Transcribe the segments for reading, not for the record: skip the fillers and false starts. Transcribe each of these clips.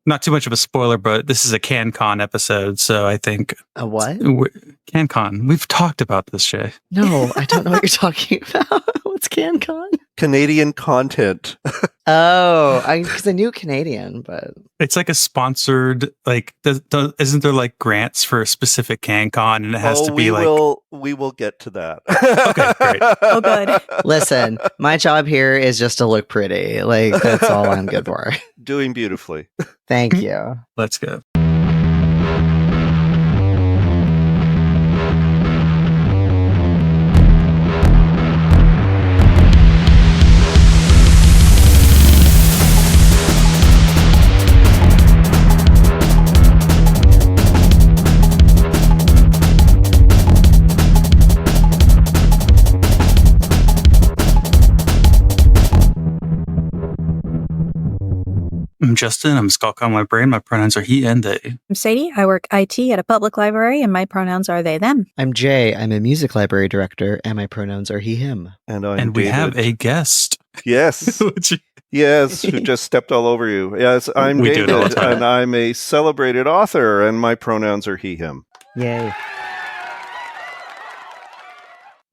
not too much of a spoiler, but this is a CanCon episode, so I think... A what? CanCon. We've talked about this, Shay. No, I don't know what you're talking about. What's CanCon? Canadian content. Oh, because I knew Canadian, but... It's like a sponsored, like, isn't there like grants for a specific CanCon, and it has to be we will get to that. Okay, great. Oh, good. Listen, my job here is just to look pretty. Like, that's all I'm good for. Doing beautifully. Thank you. Let's go. I'm Justin. I'm Skulk on my brain. My pronouns are he and they. I'm Sadie. I work IT at a public library, and my pronouns are they, them. I'm Jay. I'm a music library director, and my pronouns are he, him. And I'm And we David. have a guest. Yes. Yes, who just stepped all over you. Yes, I'm We do it all the David, time. and I'm a celebrated author, and my pronouns are he, him. Yay.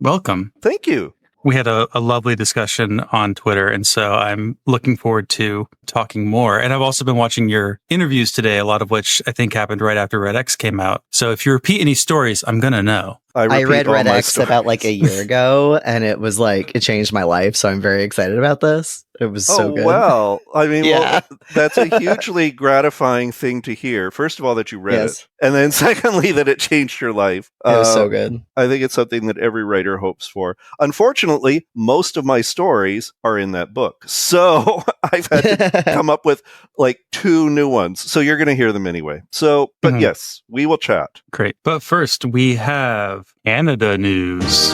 Welcome. Thank you. We had a lovely discussion on Twitter, and so I'm looking forward to talking more. And I've also been watching your interviews today, a lot of which I think happened right after Red X came out. So if you repeat any stories, I'm going to know. I read all Red my X stories. about like a year ago, and it was like, it changed my life, so I'm very excited about this. It was so good. Well, I mean, Yeah. that's a hugely gratifying thing to hear. First of all, that you read Yes. it. And then secondly, that it changed your life. It was so good. I think it's something that every writer hopes for. Unfortunately, most of my stories are in that book. So I've had to come up with like 2 new ones. So you're going to hear them anyway. So, but Mhm. yes, we will chat. Great. But first, we have Canada news.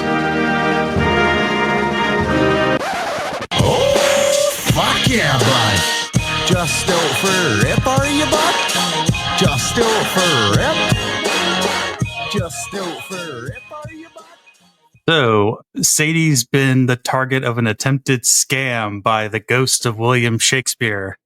Fuck yeah, bud. Just out for rip, are you, bud? Just out for rip. Just out for rip, are you, bud? So, Sadie's been the target of an attempted scam by the ghost of William Shakespeare.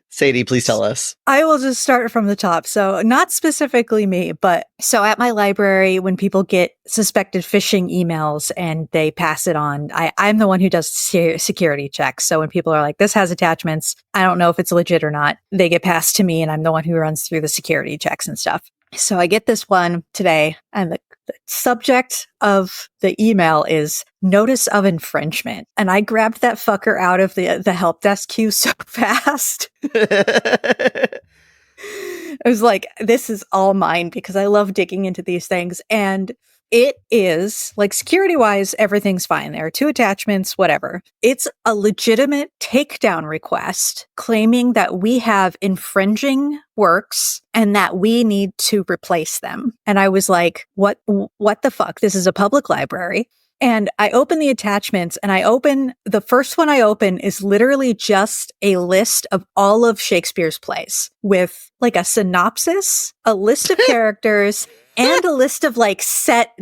Sadie, please tell us. I will just start from the top. So not specifically me, but so at my library, when people get suspected phishing emails and they pass it on, I'm the one who does security checks. So when people are like, this has attachments, I don't know if it's legit or not, they get passed to me and I'm the one who runs through the security checks and stuff. So I get this one today, and the subject of the email is notice of infringement. And I grabbed that fucker out of the help desk queue so fast. I was like, this is all mine because I love digging into these things. And it is, like, security-wise, everything's fine. There are 2 attachments, whatever. It's a legitimate takedown request claiming that we have infringing works and that we need to replace them. And I was like, what the fuck? This is a public library. And I open the attachments, and the first one I open is literally just a list of all of Shakespeare's plays with like a synopsis, a list of characters, and a list of like set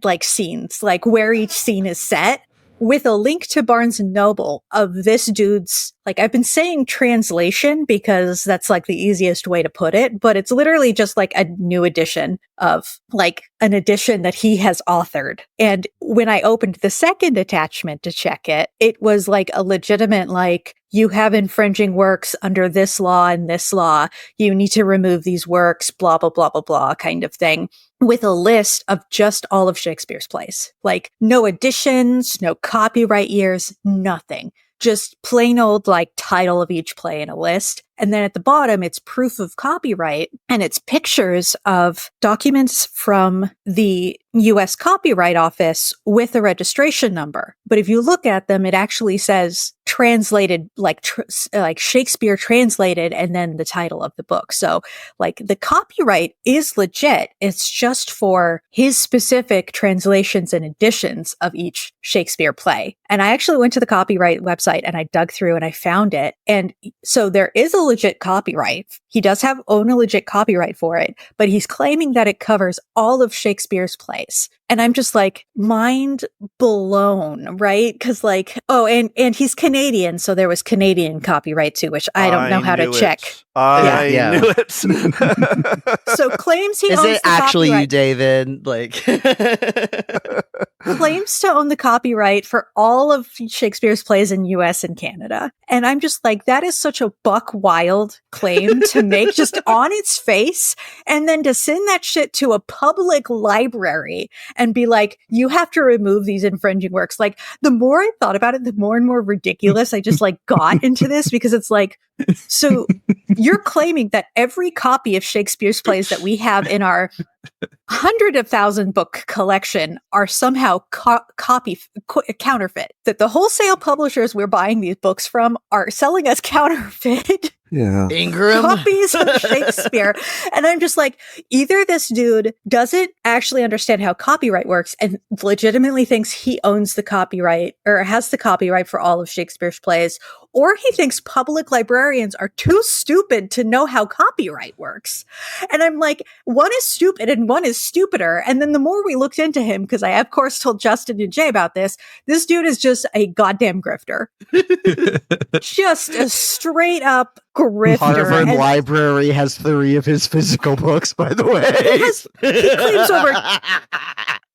like scenes, like where each scene is set, with a link to Barnes and Noble of this dude's, like, I've been saying translation because that's like the easiest way to put it, but it's literally just like a new edition of like an edition that he has authored. And when I opened the second attachment to check it, it was like a legitimate, like, you have infringing works under this law and this law. You need to remove these works, blah, blah, blah, blah, blah, kind of thing, with a list of just all of Shakespeare's plays. Like, no additions, no copyright years, nothing. Just plain old, like, title of each play in a list. And then at the bottom, it's proof of copyright, and it's pictures of documents from the U.S. Copyright Office with a registration number. But if you look at them, it actually says translated, like Shakespeare translated, and then the title of the book. So, like, the copyright is legit. It's just for his specific translations and editions of each Shakespeare play. And I actually went to the copyright website and I dug through and I found it. And so there is a legit copyright. He does own a legit copyright for it, but he's claiming that it covers all of Shakespeare's plays. And I'm just like, mind blown, right? Because like, and he's Canadian, so there was Canadian copyright too, which I don't know how to check. I knew it. So claims he Is owns it the actually copyright. you, David? Like, Claims to own the copyright for all of Shakespeare's plays in US and Canada. And I'm just like, that is such a buck wild claim to make just on its face. And then to send that shit to a public library and be like, you have to remove these infringing works. Like, the more I thought about it, the more and more ridiculous I just like got into this, because it's like, so you're claiming that every copy of Shakespeare's plays that we have in our 100,000 book collection are somehow counterfeit, that the wholesale publishers we're buying these books from are selling us counterfeit Ingram copies of Shakespeare. And I'm just like, either this dude doesn't actually understand how copyright works and legitimately thinks he owns the copyright or has the copyright for all of Shakespeare's plays, or he thinks public librarians are too stupid to know how copyright works. And I'm like, one is stupid and one is stupider. And then the more we looked into him, because I of course told Justin and Jay about this dude is just a goddamn grifter. Just a straight up grifter. Harvard Library has 3 of his physical books, by the way. He claims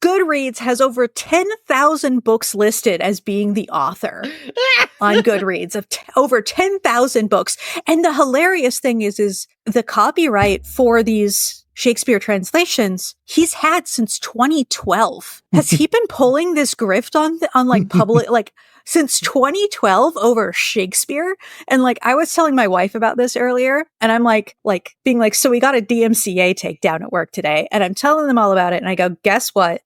Goodreads has over 10,000 books listed as being the author on Goodreads of over 10,000 books. And the hilarious thing is the copyright for these Shakespeare translations he's had since 2012. Has he been pulling this grift on like public, like since 2012 over Shakespeare? And like, I was telling my wife about this earlier, and I'm like being like, so we got a DMCA takedown at work today, and I'm telling them all about it. And I go, guess what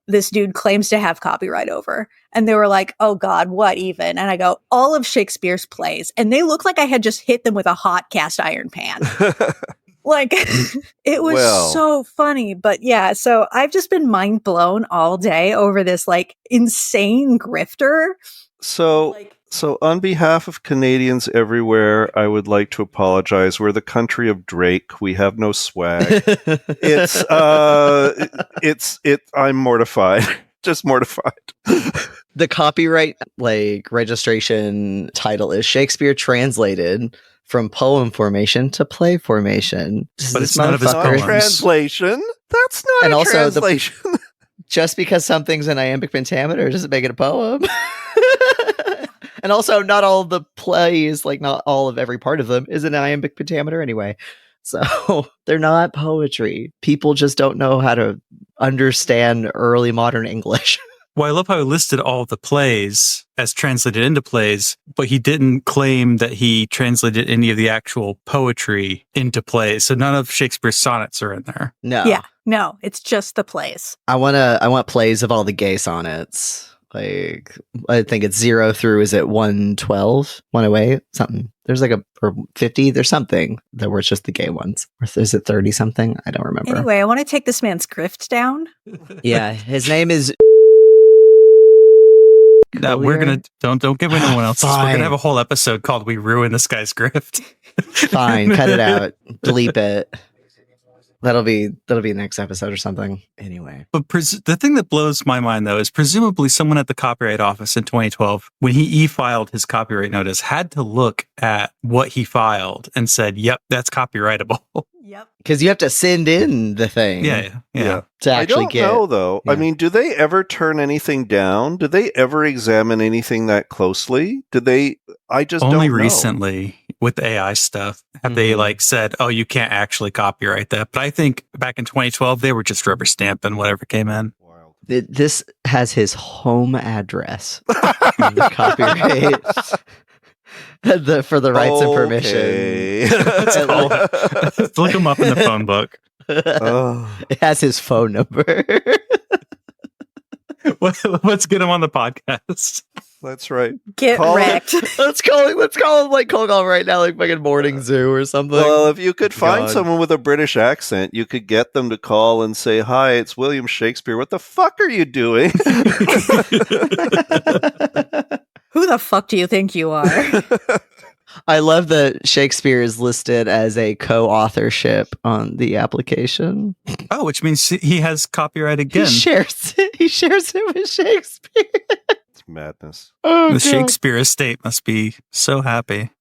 this dude claims to have copyright over? And they were like, oh God, what even? And I go, all of Shakespeare's plays. And they looked like I had just hit them with a hot cast iron pan. Like, it was so funny. But yeah, so I've just been mind blown all day over this like insane grifter. So on behalf of Canadians everywhere, I would like to apologize. We're the country of Drake. We have no swag. I'm mortified. Just mortified. the copyright like registration title is Shakespeare translated from poem formation to play formation. But it's none of his Not poems. a translation. That's not And a also translation. Just because something's an iambic pentameter doesn't make it a poem. And also, not all of the plays, like not all of every part of them, is an iambic pentameter anyway. So they're not poetry. People just don't know how to understand early modern English. Well, I love how he listed all of the plays as translated into plays, but he didn't claim that he translated any of the actual poetry into plays. So none of Shakespeare's sonnets are in there. No. Yeah, no, it's just the plays. I want plays of all the gay sonnets. Like, I think it's 0 through, is it 112, 108, something. There's like or 50, there's something that were just the gay ones. Or is it 30 something? I don't remember. Anyway, I want to take this man's grift down. Yeah, his name is... No, we're gonna don't give anyone else. We're Fine. gonna have a whole episode called "We Ruin This Guy's Grift." Fine, cut it out. Bleep it. That'll be next episode or something. Anyway. But the thing that blows my mind, though, is presumably someone at the Copyright Office in 2012, when he e-filed his copyright notice, had to look at what he filed and said, "Yep, that's copyrightable." Yep. Because you have to send in the thing. Yeah. To I actually don't know, though. Yeah. I mean, do they ever turn anything down? Do they ever examine anything that closely? I just Only don't know. recently with AI stuff have they like said, "Oh, you can't actually copyright that." But I think back in 2012, they were just rubber stamping whatever came in. This has his home address on the copyright. For the rights and permission. Let's look him up in the phone book. It has his phone number. Let's get him on the podcast. That's right. Get Call wrecked. Let's call him like cold call right now, like fucking morning zoo or something. Well, if you could find God. someone with a British accent, you could get them to call and say, "Hi, it's William Shakespeare. What the fuck are you doing?" Who the fuck do you think you are? I love that Shakespeare is listed as a co-authorship on the application. Oh, which means he has copyright again. He shares it. He shares it with Shakespeare. It's madness. Oh, The God. Shakespeare estate must be so happy.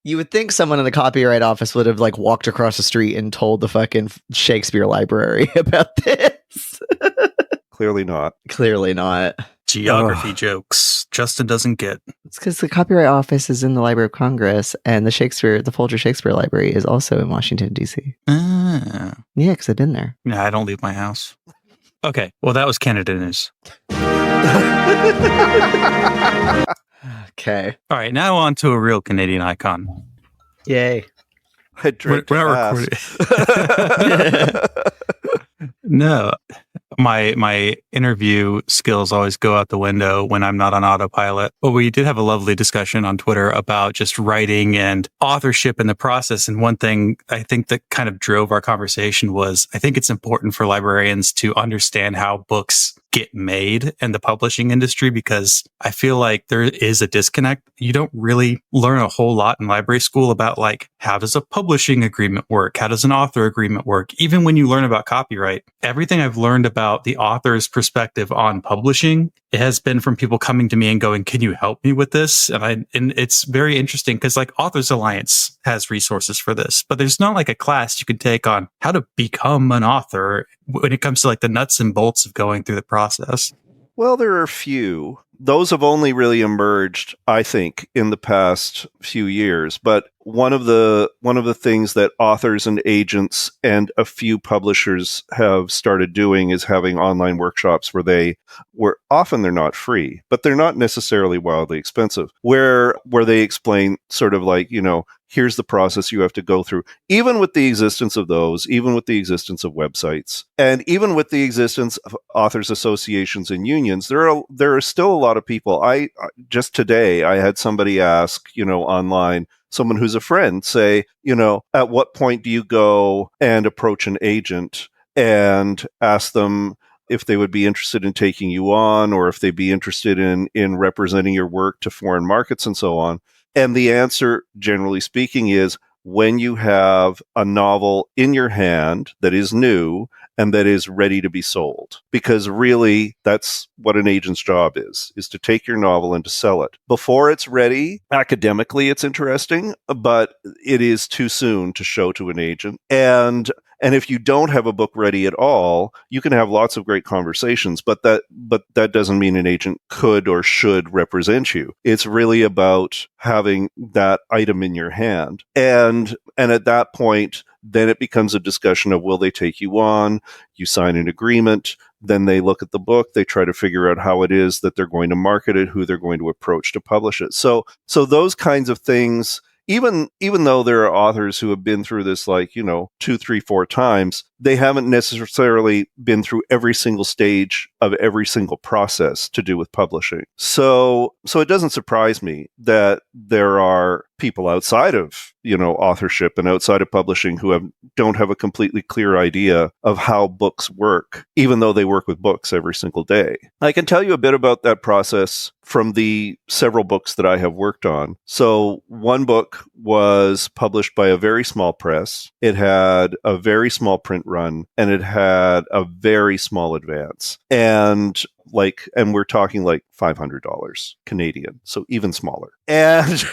You would think someone in the copyright office would have like walked across the street and told the fucking Shakespeare library about this. Clearly not. Clearly not. Geography jokes Justin doesn't get. It's because the copyright office is in the Library of Congress, and the Folger Shakespeare Library is also in Washington, D.C. Ah. Yeah, because I've been there. Yeah, I don't leave my house. Okay, well, that was Canada news. Okay. All right, now on to a real Canadian icon. Yay. I dread to We're not ask. No, my interview skills always go out the window when I'm not on autopilot. But we did have a lovely discussion on Twitter about just writing and authorship in the process. And one thing I think that kind of drove our conversation was I think it's important for librarians to understand how books get made in the publishing industry, because I feel like there is a disconnect. You don't really learn a whole lot in library school about like, how does a publishing agreement work? How does an author agreement work? Even when you learn about copyright, everything I've learned about the author's perspective on publishing, it has been from people coming to me and going, can you help me with this? And it's very interesting because like Authors Alliance has resources for this, but there's not like a class you can take on how to become an author when it comes to like the nuts and bolts of going through the process. Well, there are a few. Those have only really emerged, I think, in the past few years. But one of the things that authors and agents and a few publishers have started doing is having online workshops where they're not free, but they're not necessarily wildly expensive, where they explain sort of like, here's the process you have to go through, even with the existence of those, even with the existence of websites, and even with the existence of authors associations and unions. There are still a lot of people. Just today, I had somebody ask, online, someone who's a friend, say, at what point do you go and approach an agent and ask them if they would be interested in taking you on, or if they'd be interested in representing your work to foreign markets and so on. And the answer, generally speaking, is when you have a novel in your hand that is new and that is ready to be sold. Because really, that's what an agent's job is to take your novel and to sell it. Before it's ready, academically, it's interesting, but it is too soon to show to an agent. And if you don't have a book ready at all, you can have lots of great conversations, but that doesn't mean an agent could or should represent you. It's really about having that item in your hand. And at that point, then it becomes a discussion of, will they take you on? You sign an agreement. Then they look at the book. They try to figure out how it is that they're going to market it, who they're going to approach to publish it. So those kinds of things, even though there are authors who have been through this 2, 3, 4 times, they haven't necessarily been through every single stage of every single process to do with publishing. So it doesn't surprise me that there are people outside of authorship and outside of publishing who don't have a completely clear idea of how books work, even though they work with books every single day. I can tell you a bit about that process from the several books that I have worked on. So one book was published by a very small press. It had a very small print run, and it had a very small advance. And we're talking like $500 Canadian, so even smaller. And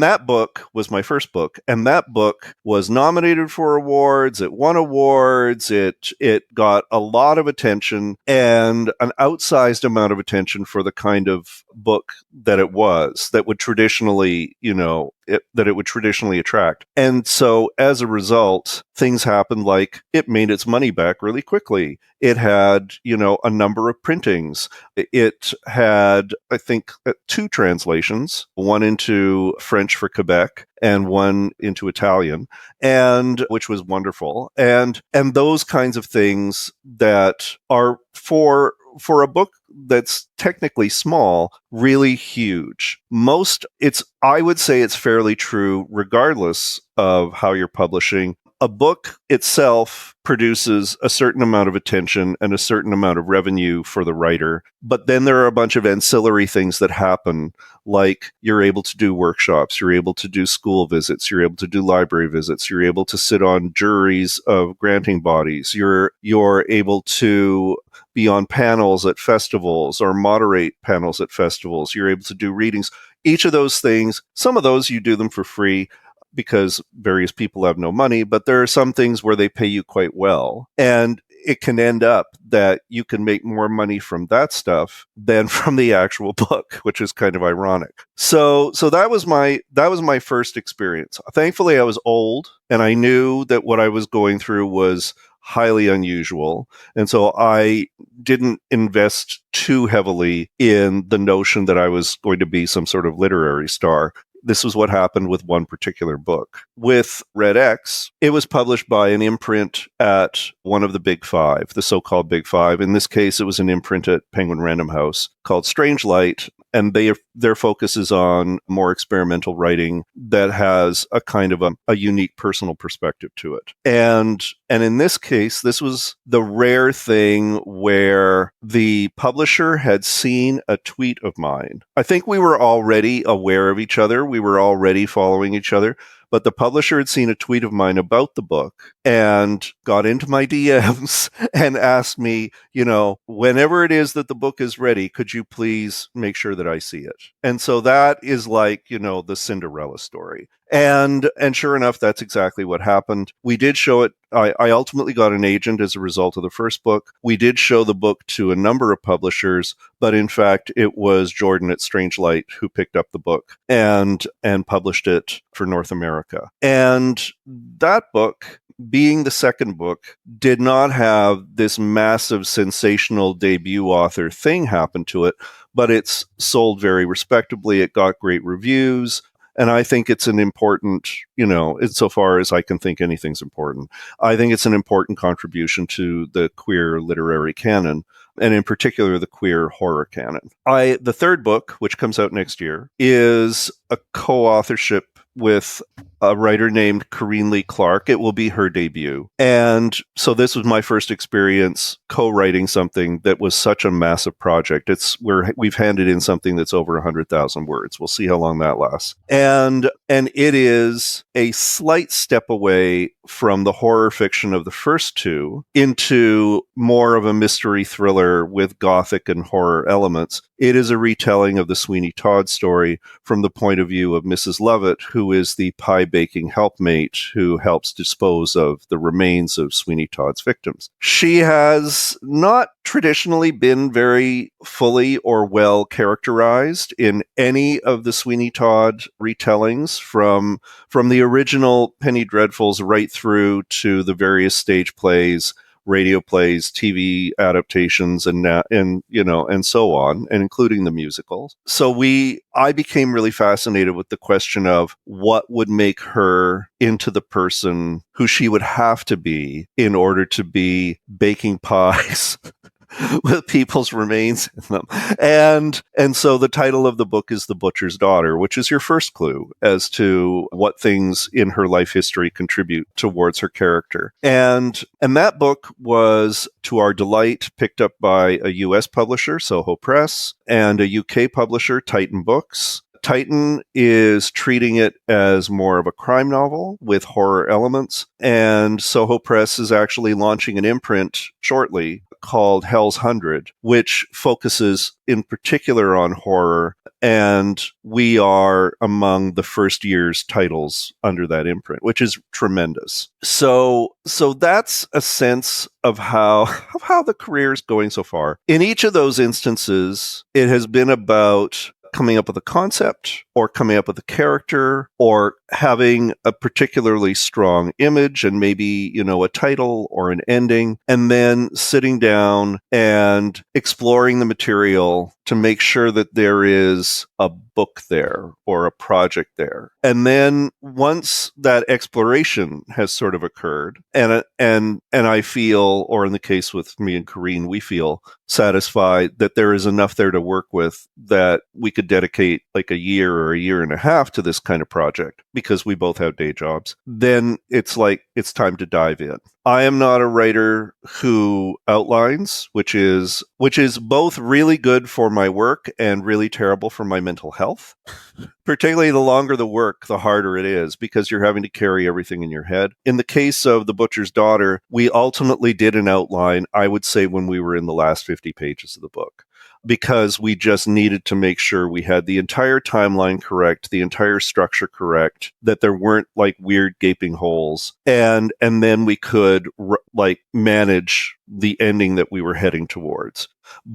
that book was my first book, and that book was nominated for awards. It won awards. It got a lot of attention, and an outsized amount of attention for the kind of book that it was, that would traditionally, that it would traditionally attract. And so as a result, things happened like it made its money back really quickly. It had, a number of printings. It had, I think, 2 translations, one into French for Quebec and one into Italian, and which was wonderful. And those kinds of things that are for a book that's technically small, really huge. I would say it's fairly true regardless of how you're publishing. a book itself produces a certain amount of attention and a certain amount of revenue for the writer. But then there are a bunch of ancillary things that happen, like you're able to do workshops, you're able to do school visits, you're able to do library visits, you're able to sit on juries of granting bodies, you're able to be on panels at festivals or moderate panels at festivals, you're able to do readings. Each of those things, some of those you do them for free because various people have no money, but there are some things where they pay you quite well. And it can end up that you can make more money from that stuff than from the actual book, which is kind of ironic. So that was my first experience. Thankfully, I was old and I knew that what I was going through was highly unusual. And so I didn't invest too heavily in the notion that I was going to be some sort of literary star. This was what happened with one particular book. With Red X, it was published by an imprint at one of the Big Five, the so-called Big Five. In this case, it was an imprint at Penguin Random House called Strange Light, and their focus is on more experimental writing that has a kind of a unique personal perspective to it. And in this case, this was the rare thing where the publisher had seen a tweet of mine. I think we were already aware of each other. We were already following each other. But the publisher had seen a tweet of mine about the book and got into my DMs and asked me, whenever it is that the book is ready, could you please make sure that I see it? And so that is like, the Cinderella story. And sure enough, that's exactly what happened. We did show it. I ultimately got an agent as a result of the first book. We did show the book to a number of publishers, but in fact, it was Jordan at Strange Light who picked up the book and published it for North America. And that book, being the second book, did not have this massive sensational debut author thing happen to it, but it's sold very respectably. It got great reviews. And I think it's an important, insofar as I can think anything's important, I think it's an important contribution to the queer literary canon, and in particular, the queer horror canon. The third book, which comes out next year, is a co-authorship with a writer named Corrine Lee Clark. It will be her debut. And so this was my first experience co-writing something that was such a massive project. We've handed in something that's over 100,000 words. We'll see how long that lasts. And it is a slight step away from the horror fiction of the first two into more of a mystery thriller with gothic and horror elements. It is a retelling of the Sweeney Todd story from the point of view of Mrs. Lovett, who is the pie baking helpmate who helps dispose of the remains of Sweeney Todd's victims. She has not traditionally been very fully or well characterized in any of the Sweeney Todd retellings, from the original Penny Dreadfuls right through to the various stage plays, radio plays, TV adaptations, and so on, and including the musicals. So I became really fascinated with the question of what would make her into the person who she would have to be in order to be baking pies with people's remains in them. And so the title of the book is The Butcher's Daughter, which is your first clue as to what things in her life history contribute towards her character. And that book was, to our delight, picked up by a US publisher, Soho Press, and a UK publisher, Titan Books. Titan is treating it as more of a crime novel with horror elements, and Soho Press is actually launching an imprint shortly called Hell's 100, which focuses in particular on horror, and we are among the first year's titles under that imprint, which is tremendous. So that's a sense of how the career is going so far. In each of those instances, it has been about coming up with a concept or coming up with a character or having a particularly strong image and maybe, a title or an ending, and then sitting down and exploring the material to make sure that there is a book there or a project there. And then once that exploration has sort of occurred, and I feel, or in the case with me and Corrine, we feel satisfied that there is enough there to work with that we could dedicate like a year or a year and a half to this kind of project because we both have day jobs, then it's like, it's time to dive in. I am not a writer who outlines, which is both really good for my work and really terrible for my mental health. Particularly the longer the work, the harder it is because you're having to carry everything in your head. In the case of The Butcher's Daughter, we ultimately did an outline, I would say, when we were in the last 50 pages of the book, because we just needed to make sure we had the entire timeline correct, the entire structure correct, that there weren't like weird gaping holes. And then we could manage the ending that we were heading towards.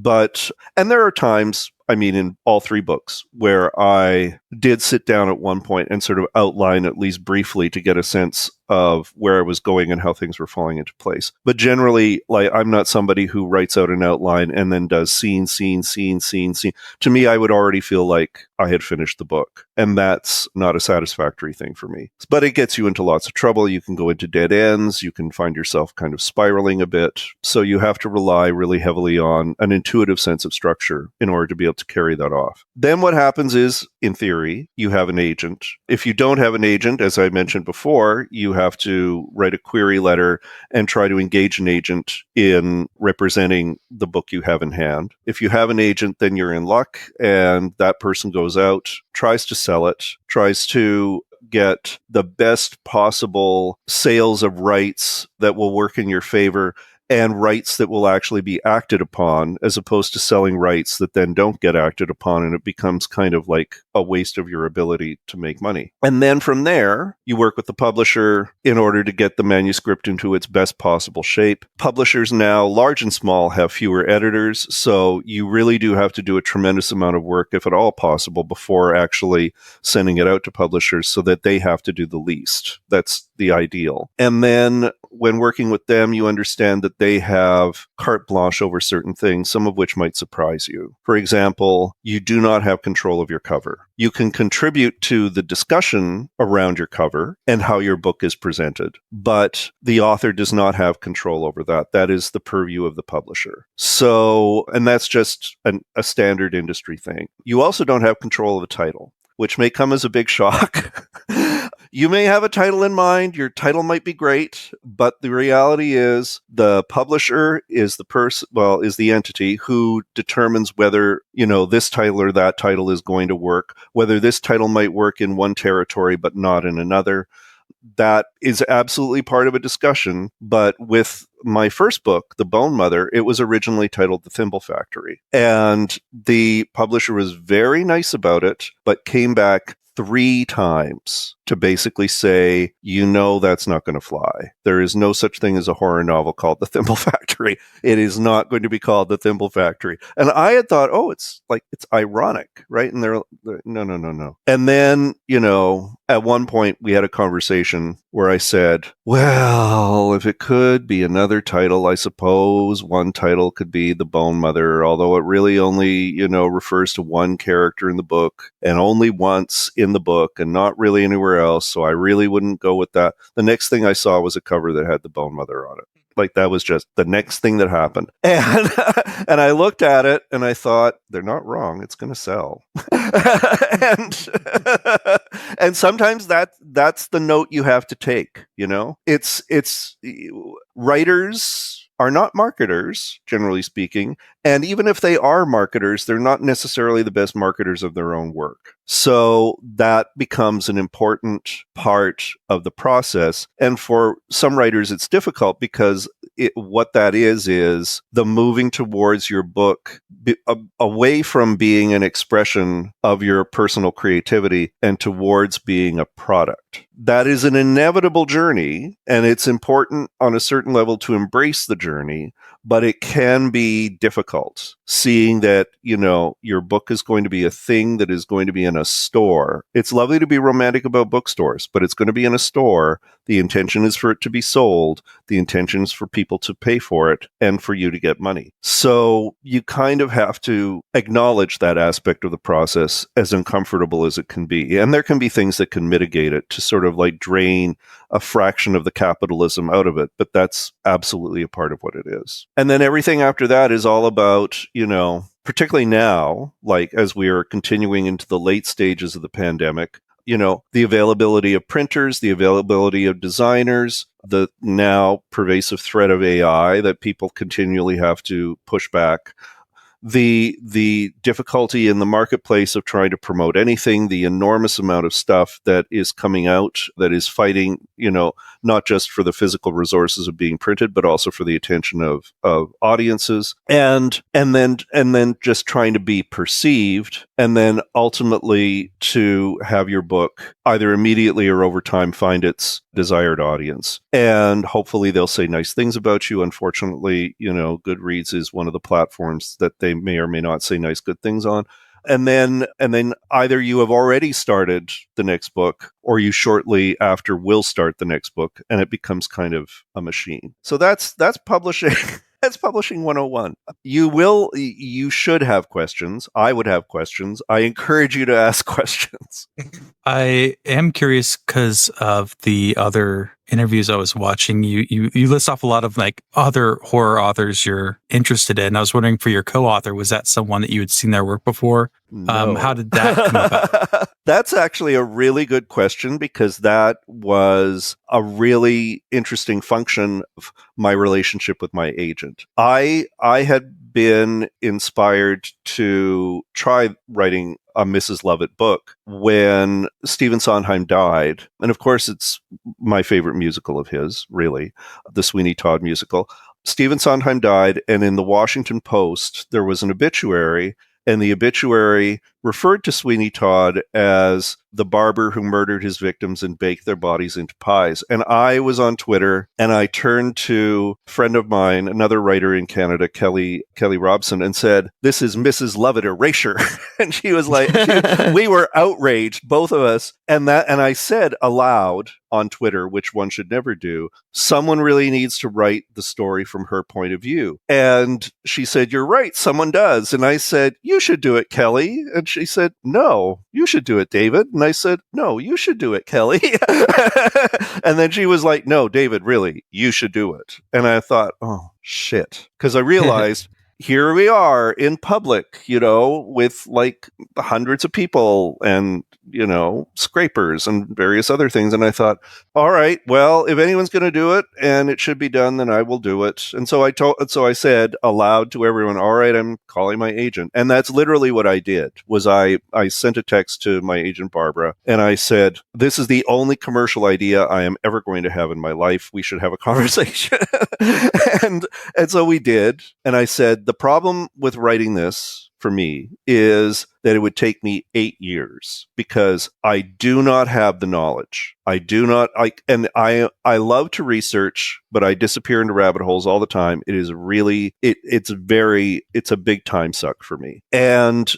And there are times, I mean, in all three books, where I did sit down at one point and sort of outline, at least briefly, to get a sense of where I was going and how things were falling into place. But generally, like, I'm not somebody who writes out an outline and then does scene. To me, I would already feel like I had finished the book. And that's not a satisfactory thing for me. But it gets you into lots of trouble. You can go into dead ends. You can find yourself kind of spiraling a bit. So you have to rely really heavily on an intuitive sense of structure in order to be able to carry that off. Then what happens is, in theory, you have an agent. If you don't have an agent, as I mentioned before, you have to write a query letter and try to engage an agent in representing the book you have in hand. If you have an agent, then you're in luck, and that person goes out, tries to sell it, tries to get the best possible sales of rights that will work in your favor, and rights that will actually be acted upon, as opposed to selling rights that then don't get acted upon, and it becomes kind of like a waste of your ability to make money. And then from there, you work with the publisher in order to get the manuscript into its best possible shape. Publishers now, large and small, have fewer editors, so you really do have to do a tremendous amount of work, if at all possible, before actually sending it out to publishers so that they have to do the least. That's the ideal. And then when working with them, you understand that they have carte blanche over certain things, some of which might surprise you. For example, you do not have control of your cover. You can contribute to the discussion around your cover and how your book is presented, but the author does not have control over that. That is the purview of the publisher. So, and that's just a standard industry thing. You also don't have control of the title, which may come as a big shock. You may have a title in mind, your title might be great, but the reality is the publisher is the entity who determines whether, this title or that title is going to work, whether this title might work in one territory but not in another. That is absolutely part of a discussion, but with my first book, The Bone Mother, it was originally titled The Thimble Factory, and the publisher was very nice about it, but came back 3 times to basically say, that's not going to fly. There is no such thing as a horror novel called The Thimble Factory. It is not going to be called The Thimble Factory. And I had thought, it's ironic, right? And they're no. And then, at one point we had a conversation where I said, well, if it could be another title, I suppose one title could be The Bone Mother, although it really only, refers to one character in the book and only once in the book and not really anywhere else. So I really wouldn't go with that. The next thing I saw was a cover that had The Bone Mother on it. Like, that was just the next thing that happened. And and I looked at it and I thought, they're not wrong. It's going to sell. and sometimes that's the note you have to take, It's writers are not marketers, generally speaking. And even if they are marketers, they're not necessarily the best marketers of their own work. So that becomes an important part of the process. And for some writers, it's difficult because what that is the moving towards your book away from being an expression of your personal creativity and towards being a product. That is an inevitable journey, and it's important on a certain level to embrace the journey, but it can be difficult seeing that, your book is going to be a thing that is going to be in a store. It's lovely to be romantic about bookstores, but it's going to be in a store. The intention is for it to be sold. The intention is for people to pay for it and for you to get money. So you kind of have to acknowledge that aspect of the process, as uncomfortable as it can be. And there can be things that can mitigate it to sort of like drain a fraction of the capitalism out of it, but that's absolutely a part of what it is. And then everything after that is all about, particularly now, like as we are continuing into the late stages of the pandemic, the availability of printers, the availability of designers, the now pervasive threat of AI that people continually have to push back, the difficulty in the marketplace of trying to promote anything, the enormous amount of stuff that is coming out that is fighting, not just for the physical resources of being printed, but also for the attention of audiences, and then just trying to be perceived, and then ultimately to have your book either immediately or over time find its desired audience. And hopefully they'll say nice things about you. Unfortunately, Goodreads is one of the platforms that they may or may not say nice, good things on. And then either you have already started the next book, or you shortly after will start the next book, and it becomes kind of a machine. So that's publishing. That's publishing 101. You should have questions. I would have questions. I encourage you to ask questions. I am curious because of the other interviews I was watching. You list off a lot of like other horror authors you're interested in. I was wondering, for your co-author, was that someone that you had seen their work before? No. How did that come about? That's actually a really good question, because that was a really interesting function of my relationship with my agent. I had been inspired to try writing a Mrs. Lovett book when Stephen Sondheim died. And of course, it's my favorite musical of his, really, the Sweeney Todd musical. Stephen Sondheim died, and in the Washington Post, there was an obituary, and the obituary referred to Sweeney Todd as the barber who murdered his victims and baked their bodies into pies. And I was on Twitter, and I turned to a friend of mine, another writer in Canada, Kelly Robson, and said, "This is Mrs. Lovett erasure." And she was like, we were outraged, both of us. And I said aloud on Twitter, which one should never do, someone really needs to write the story from her point of view. And she said, "You're right, someone does." And I said, "You should do it, Kelly." And she said, "No, you should do it, David." And I said, "No, you should do it, Kelly." And then she was like, "No, David, really, you should do it." And I thought, oh, shit. Because I realized here we are in public, with like hundreds of people and, scrapers and various other things. And I thought, all right, well, if anyone's going to do it and it should be done, then I will do it. And so I said aloud to everyone, all right, I'm calling my agent. And that's literally what I did, was I sent a text to my agent, Barbara, and I said, "This is the only commercial idea I am ever going to have in my life. We should have a conversation." and so we did. And I said, the problem with writing this for me is that it would take me 8 years, because I do not have the knowledge. I do not I love to research, but I disappear into rabbit holes all the time. It is really it's a big time suck for me. And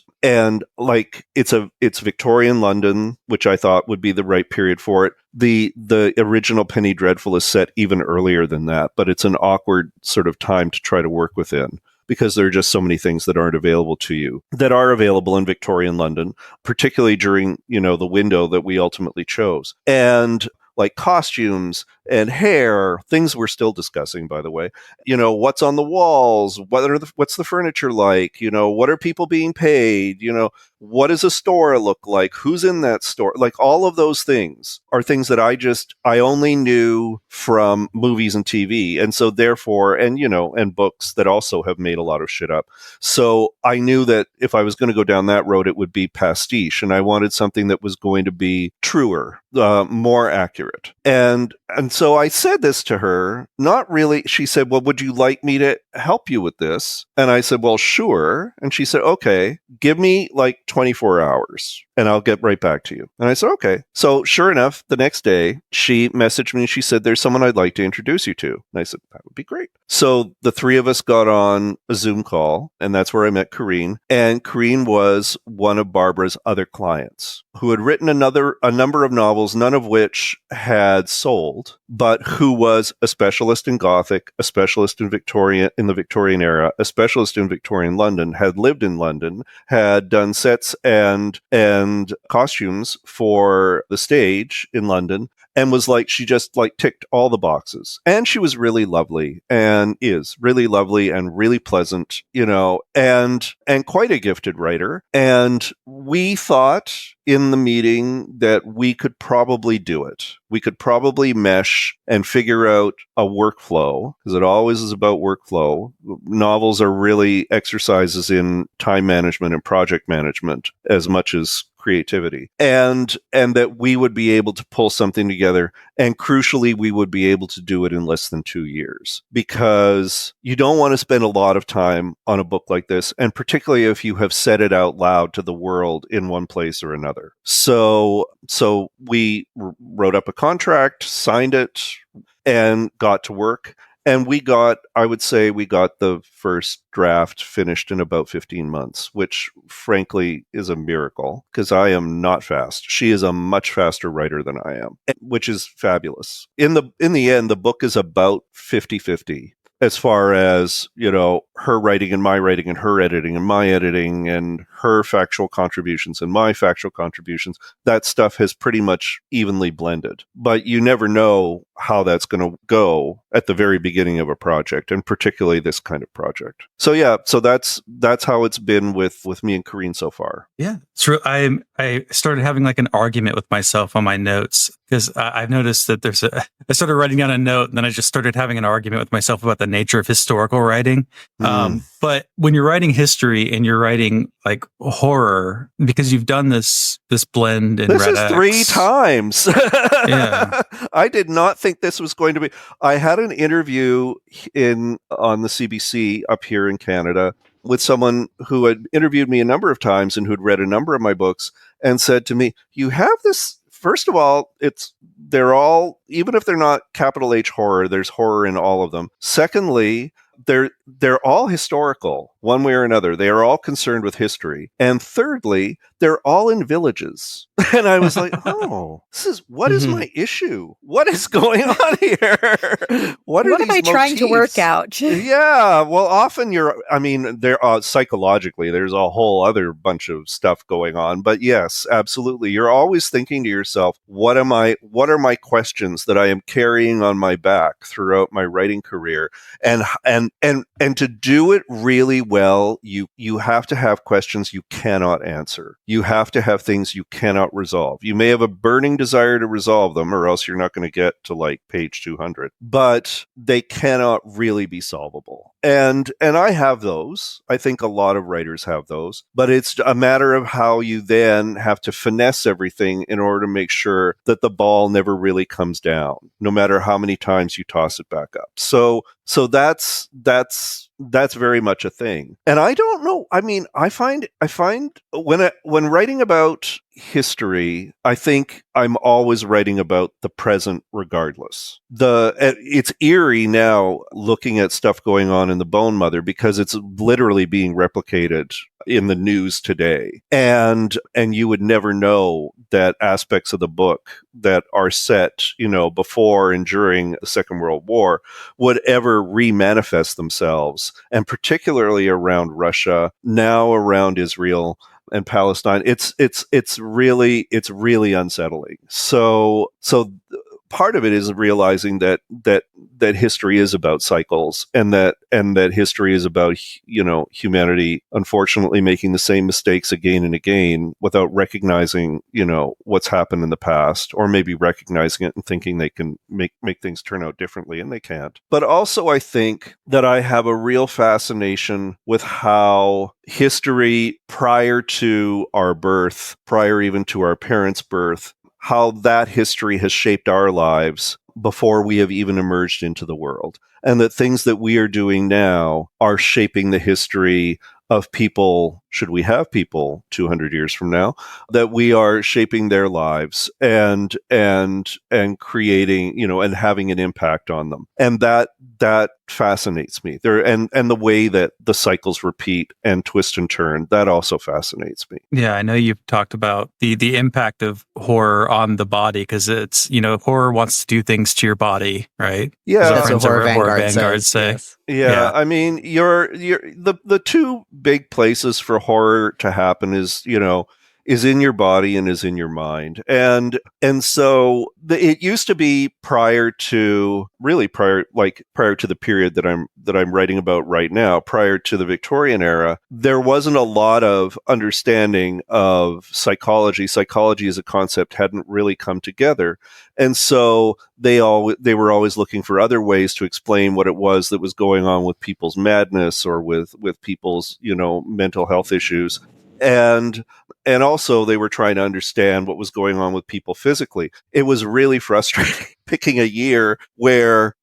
like it's Victorian London, which I thought would be the right period for it. The original Penny Dreadful is set even earlier than that, but it's an awkward sort of time to try to work within, because there are just so many things that aren't available to you that are available in Victorian London, particularly during, the window that we ultimately chose. And like costumes and hair, things we're still discussing, by the way, what's on the walls, what's the furniture like, what are people being paid, what does a store look like, who's in that store, like all of those things are things that I only knew from movies and TV. And so therefore, and books that also have made a lot of shit up. So I knew that if I was going to go down that road, it would be pastiche, and I wanted something that was going to be truer, more accurate. And so I said this to her, not really. She said, "Well, would you like me to help you with this?" And I said, "Well, sure." And she said, "Okay, give me like 24 hours and I'll get right back to you." And I said, "Okay." So sure enough, the next day she messaged me and she said, "There's someone I'd like to introduce you to." And I said, "That would be great." So the three of us got on a Zoom call, and that's where I met Corrine. And Corrine was one of Barbara's other clients who had written a number of novels, none of which had sold, but who was a specialist in Gothic, a specialist in the Victorian era, a specialist in Victorian London, had lived in London, had done sets and costumes for the stage in London, and was like, she just like ticked all the boxes. And she was really lovely, and is really lovely and really pleasant, and quite a gifted writer. And we thought in the meeting that we could probably do it. We could probably mesh and figure out a workflow, because it always is about workflow. Novels are really exercises in time management and project management as much as creativity, and that we would be able to pull something together, and crucially we would be able to do it in less than 2 years, because you don't want to spend a lot of time on a book like this, and particularly if you have said it out loud to the world in one place or another. So we wrote up a contract, signed it, and got to work. And I would say we got the first draft finished in about 15 months, which frankly is a miracle, because I am not fast. She is a much faster writer than I am, which is fabulous. In the end, the book is about 50-50. As far as, her writing and my writing, and her editing and my editing, and her factual contributions and my factual contributions, that stuff has pretty much evenly blended. But you never know how that's going to go at the very beginning of a project, and particularly this kind of project. So that's how it's been with me and Corinne so far. Yeah, it's true. I started having like an argument with myself on my notes, because I've noticed that I started writing down a note, and then I just started having an argument with myself about the nature of historical writing. But when you're writing history and you're writing like horror, because you've done this blend in this Red is X. 3 times. Yeah. I did not think this was going to be. I had an interview on the CBC up here in Canada with someone who had interviewed me a number of times and who'd read a number of my books, and said to me, "You have this." First of all, they're all, even if they're not capital H horror, there's horror in all of them. Secondly, they're all historical, one way or another. They are all concerned with history. And thirdly, they're all in villages. And I was like, oh, what is my issue? What is going on here? What am I trying to work out? Yeah. Well, often psychologically, there's a whole other bunch of stuff going on. But yes, absolutely. You're always thinking to yourself, what are my questions that I am carrying on my back throughout my writing career? And to do it really well, you have to have questions you cannot answer. You have to have things you cannot resolve. You may have a burning desire to resolve them, or else you're not going to get to like page 200. But they cannot really be solvable. And I have those. I think a lot of writers have those. But it's a matter of how you then have to finesse everything in order to make sure that the ball never really comes down, no matter how many times you toss it back up. So that's very much a thing. And I don't know. I mean, I find when writing about history, I think I'm always writing about the present regardless. It's eerie now looking at stuff going on in the Bone Mother, because it's literally being replicated in the news today. And you would never know that aspects of the book that are set, before and during the Second World War would ever remanifest themselves, and particularly around Russia, now around Israel and Palestine. It's really unsettling. So part of it is realizing that history is about cycles, and that history is about humanity unfortunately making the same mistakes again and again without recognizing what's happened in the past, or maybe recognizing it and thinking they can make things turn out differently, and they can't. But also, I think that I have a real fascination with how history prior to our birth, prior even to our parents' birth, how that history has shaped our lives before we have even emerged into the world. And that things that we are doing now are shaping the history of people, should we have people 200 years from now, that we are shaping their lives and creating, and having an impact on them. And that fascinates me. And the way that the cycles repeat and twist and turn, that also fascinates me. Yeah, I know you've talked about the impact of horror on the body, because it's, horror wants to do things to your body, right? Yeah, that's what Horror Vanguard say. Yes. Yeah, I mean, the two big places for horror to happen is, is in your body and is in your mind. And so it used to be prior to the period that I'm writing about right now, prior to the Victorian era, there wasn't a lot of understanding of psychology. Psychology as a concept hadn't really come together. And so they were always looking for other ways to explain what it was that was going on with people's madness or with people's, mental health issues. And also they were trying to understand what was going on with people physically. It was really frustrating picking a year where,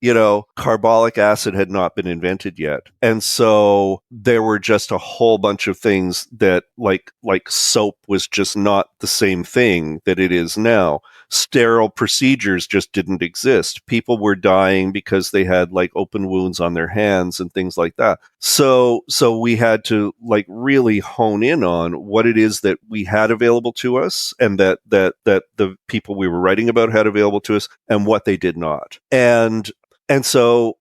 carbolic acid had not been invented yet. And so there were just a whole bunch of things that like soap was just not the same thing that it is now. Sterile procedures just didn't exist. People were dying because they had like open wounds on their hands and things like that. So we had to like really hone in on what it is that we had available to us, and that the people we were writing about had available to us, and what they did not. And so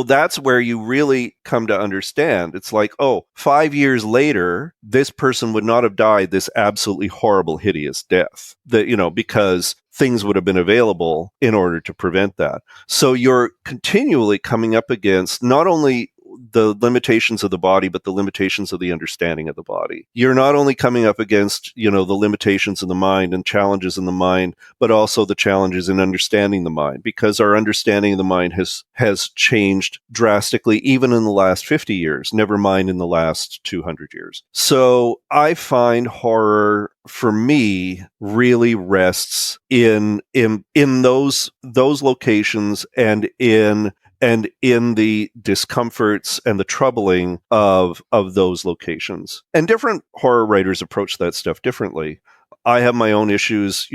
that's where you really come to understand. It's like, 5 years later, this person would not have died this absolutely horrible, hideous death. Because things would have been available in order to prevent that. So you're continually coming up against not only the limitations of the body, but the limitations of the understanding of the body. You're not only coming up against, the limitations in the mind and challenges in the mind, but also the challenges in understanding the mind, because our understanding of the mind has changed drastically, even in the last 50 years, never mind in the last 200 years. So I find horror, for me, really rests in those locations and in the discomforts and the troubling of those locations. And different horror writers approach that stuff differently. I have my own issues,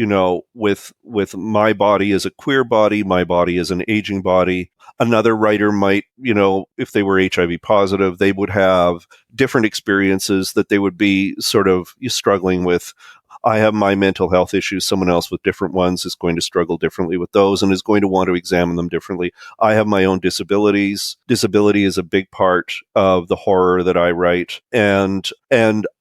with my body as a queer body, my body as an aging body. Another writer might, if they were HIV positive, they would have different experiences that they would be sort of struggling with. I have my mental health issues. Someone else with different ones is going to struggle differently with those and is going to want to examine them differently. I have my own disabilities. Disability is a big part of the horror that I write, and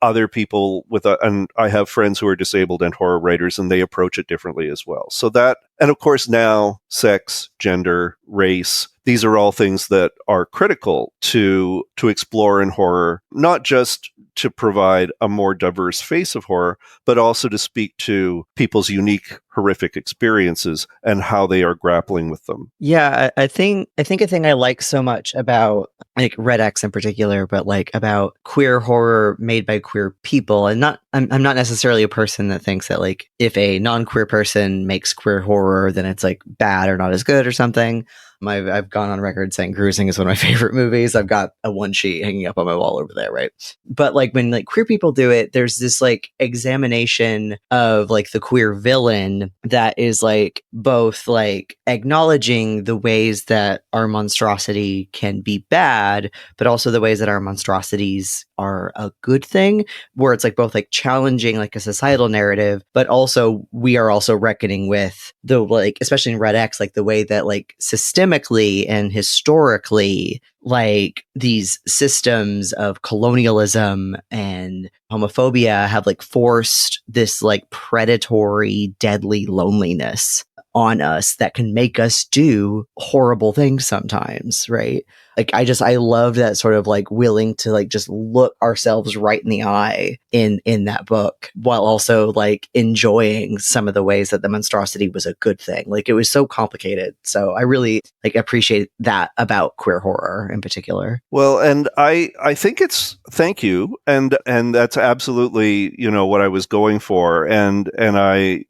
other people and I have friends who are disabled and horror writers, and they approach it differently as well. So that, and of course now, sex, gender, race, these are all things that are critical to explore in horror, not just to provide a more diverse face of horror, but also to speak to people's unique, horrific experiences and how they are grappling with them. Yeah, I think a thing I like so much about like Red X in particular, but like about queer horror made by queer people, and I'm not necessarily a person that thinks that like if a non-queer person makes queer horror, then it's like bad or not as good or something. I've gone on record saying Cruising is one of my favorite movies. I've got a one sheet hanging up on my wall over there, right? But like when like queer people do it, there's this like examination of like the queer villain that is like both like acknowledging the ways that our monstrosity can be bad, but also the ways that our monstrosities are a good thing, where it's like both like challenging like a societal narrative, but also we are also reckoning with the like, especially in Red X, like the way that like systemically and historically like these systems of colonialism and homophobia have like forced this like predatory, deadly loneliness on us that can make us do horrible things sometimes, right? Like I love that sort of like willing to like just look ourselves right in the eye in that book, while also like enjoying some of the ways that the monstrosity was a good thing. Like it was so complicated. So I really like appreciate that about queer horror in particular. Well, and I think thank you. And that's absolutely, what I was going for. And I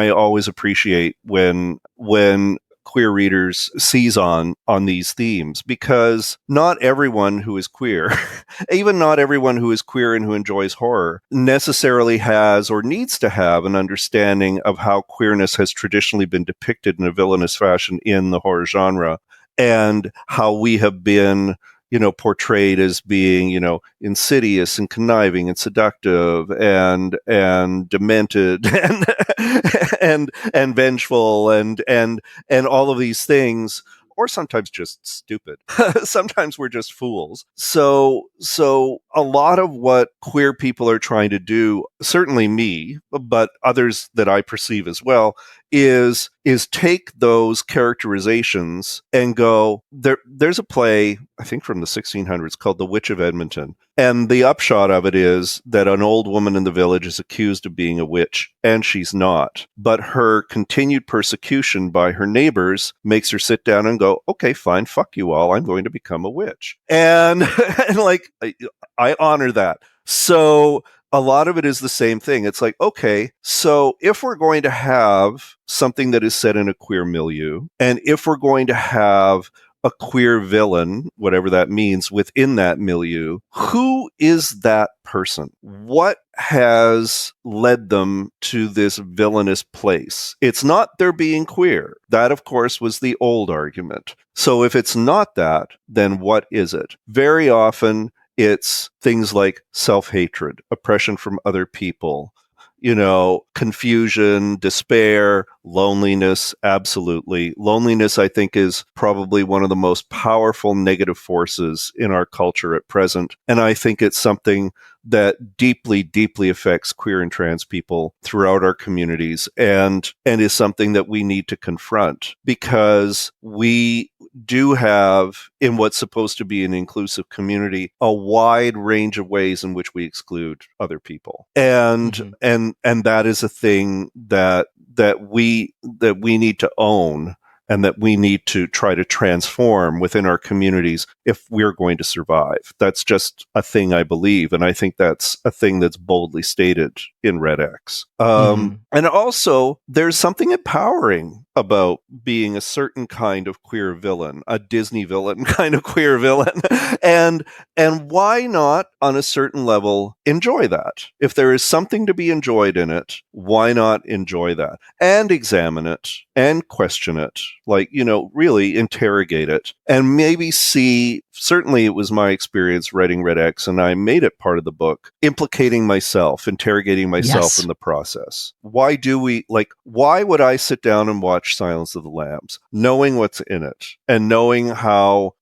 always appreciate when queer readers seize on these themes, because not everyone who is queer, even not everyone who is queer and who enjoys horror, necessarily has or needs to have an understanding of how queerness has traditionally been depicted in a villainous fashion in the horror genre, and how we have been portrayed as being, insidious and conniving and seductive and demented and vengeful and all of these things, or sometimes just stupid. Sometimes we're just fools. So a lot of what queer people are trying to do, certainly me, but others that I perceive as well, is take those characterizations and go, there's a play, I think from the 1600s, called The Witch of Edmonton. And the upshot of it is that an old woman in the village is accused of being a witch, and she's not. But her continued persecution by her neighbors makes her sit down and go, okay, fine, fuck you all, I'm going to become a witch. And like, I honor that. So a lot of it is the same thing. It's like, okay, so if we're going to have something that is set in a queer milieu, and if we're going to have a queer villain, whatever that means, within that milieu, who is that person? What has led them to this villainous place? It's not their being queer. That, of course, was the old argument. So if it's not that, then what is it? Very often, it's things like self-hatred, oppression from other people, confusion, despair, loneliness. Absolutely. Loneliness, I think, is probably one of the most powerful negative forces in our culture at present. And I think it's something that deeply, deeply affects queer and trans people throughout our communities, and is something that we need to confront, because we do have, in what's supposed to be an inclusive community, a wide range of ways in which we exclude other people. And that is a thing that we need to own, and that we need to try to transform within our communities if we're going to survive. That's just a thing I believe, and I think that's a thing that's boldly stated in Red X. And also, there's something empowering about being a certain kind of queer villain, a Disney villain kind of queer villain. And why not, on a certain level, enjoy that? If there is something to be enjoyed in it, why not enjoy that? And examine it, and question it, like, really interrogate it, and maybe see, certainly it was my experience writing Red X, and I made it part of the book, implicating myself, interrogating myself in the process. Why would I sit down and watch Silence of the Lambs, knowing what's in it, and knowing how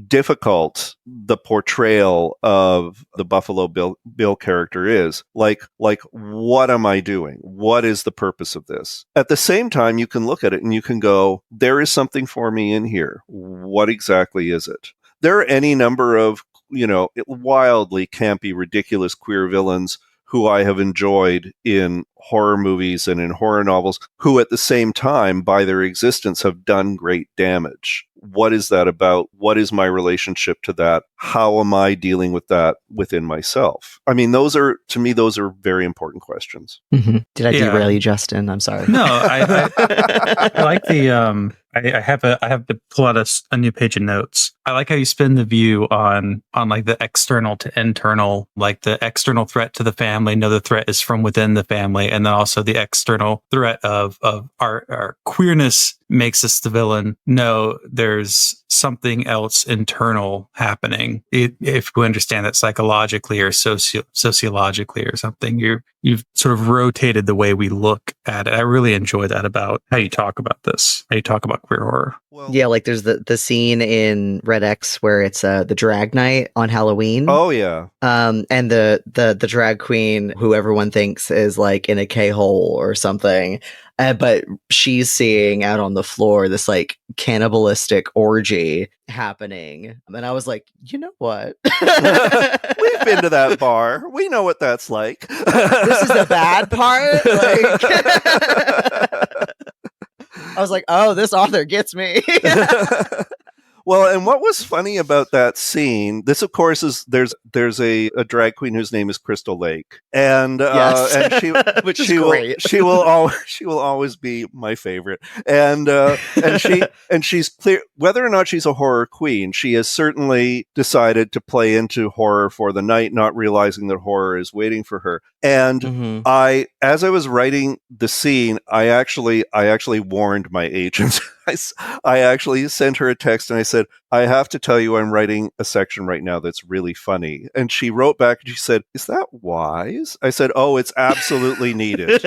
difficult the portrayal of the Buffalo Bill character is? Like, what am I doing? What is the purpose of this? At the same time, you can look at it and you can go, there is something for me in here. What exactly is it? There are any number of, wildly campy, ridiculous queer villains who I have enjoyed in horror movies and in horror novels, who at the same time, by their existence, have done great damage. What is that about? What is my relationship to that? How am I dealing with that within myself? I mean, those are very important questions. Mm-hmm. Did I derail you, Justin? I'm sorry. No, I like the, I have to pull out a new page of notes. I like how you spin the view on like the external to internal, like the external threat to the family. No, the threat is from within the family. And then also the external threat of our queerness makes us the villain. No, there's something else internal happening. If we understand that psychologically or sociologically or something, you've sort of rotated the way we look at it. I really enjoy that about how you talk about this, how you talk about queer horror. Yeah, like there's the scene in Red X where it's the drag night on Halloween. Oh yeah. And the drag queen who everyone thinks is like in a K-hole or something. But she's seeing out on the floor this like cannibalistic orgy happening. And I was like, you know what? We've been to that bar. We know what that's like. This is the bad part. I was like, oh, this author gets me. Well, and what was funny about that scene, this of course is there's a drag queen whose name is Crystal Lake, and and she will always be my favorite, and she's clear, whether or not she's a horror queen, she has certainly decided to play into horror for the night, not realizing that horror is waiting for her. And as I was writing the scene, I actually warned my agent. I actually sent her a text and I said, I have to tell you, I'm writing a section right now that's really funny. quickly. And she wrote back and she said, "Is that wise?" I said, "Oh, it's absolutely needed.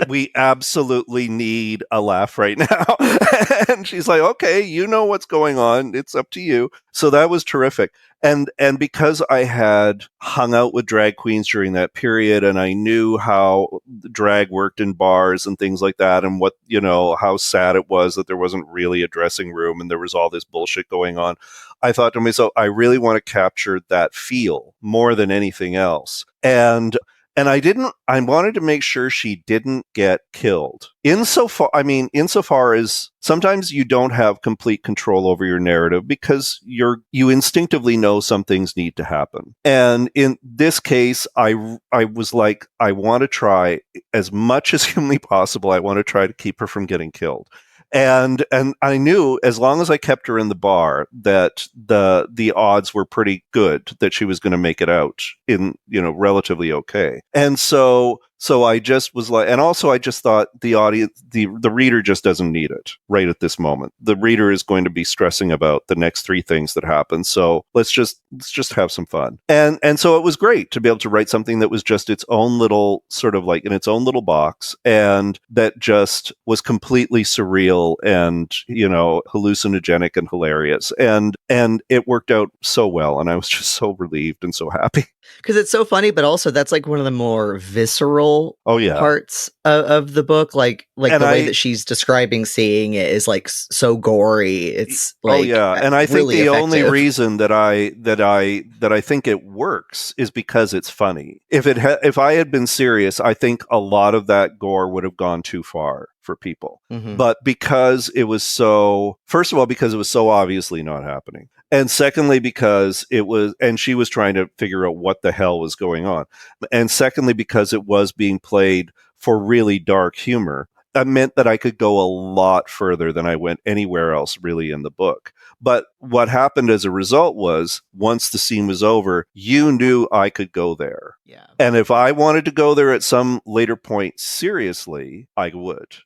We absolutely need a laugh right now." And she's like, "Okay, you know what's going on. It's up to you." So that was terrific. And because I had hung out with drag queens during that period, and I knew how drag worked in bars and things like that, and what, how sad it was that there wasn't really a dressing room and there was all this bullshit going on, I thought to myself, I really want to capture that feel more than anything else. And I wanted to make sure she didn't get killed. Insofar as sometimes you don't have complete control over your narrative because you instinctively know some things need to happen. And in this case, I was like, I want to try as much as humanly possible. I want to try to keep her from getting killed. And I knew as long as I kept her in the bar that the odds were pretty good that she was going to make it out in, relatively okay. And so I just was like, and also I just thought the audience, the reader just doesn't need it right at this moment. The reader is going to be stressing about the next three things that happen. So let's just have some fun. And so it was great to be able to write something that was just its own little sort of like in its own little box, and that just was completely surreal and, hallucinogenic and hilarious. And it worked out so well. And I was just so relieved and so happy. Because it's so funny, but also that's like one of the more visceral parts of the book. Like the way that she's describing seeing it is like so gory. It's like and I think really the effective. only reason that I think it works is because it's funny. If I had been serious, I think a lot of that gore would have gone too far for people. Mm-hmm. But because it was so, first of all, because it was so obviously not happening. And secondly, because she was trying to figure out what the hell was going on. And secondly, because it was being played for really dark humor, that meant that I could go a lot further than I went anywhere else really in the book. But what happened as a result was, once the scene was over, you knew I could go there. Yeah. And if I wanted to go there at some later point seriously, I would.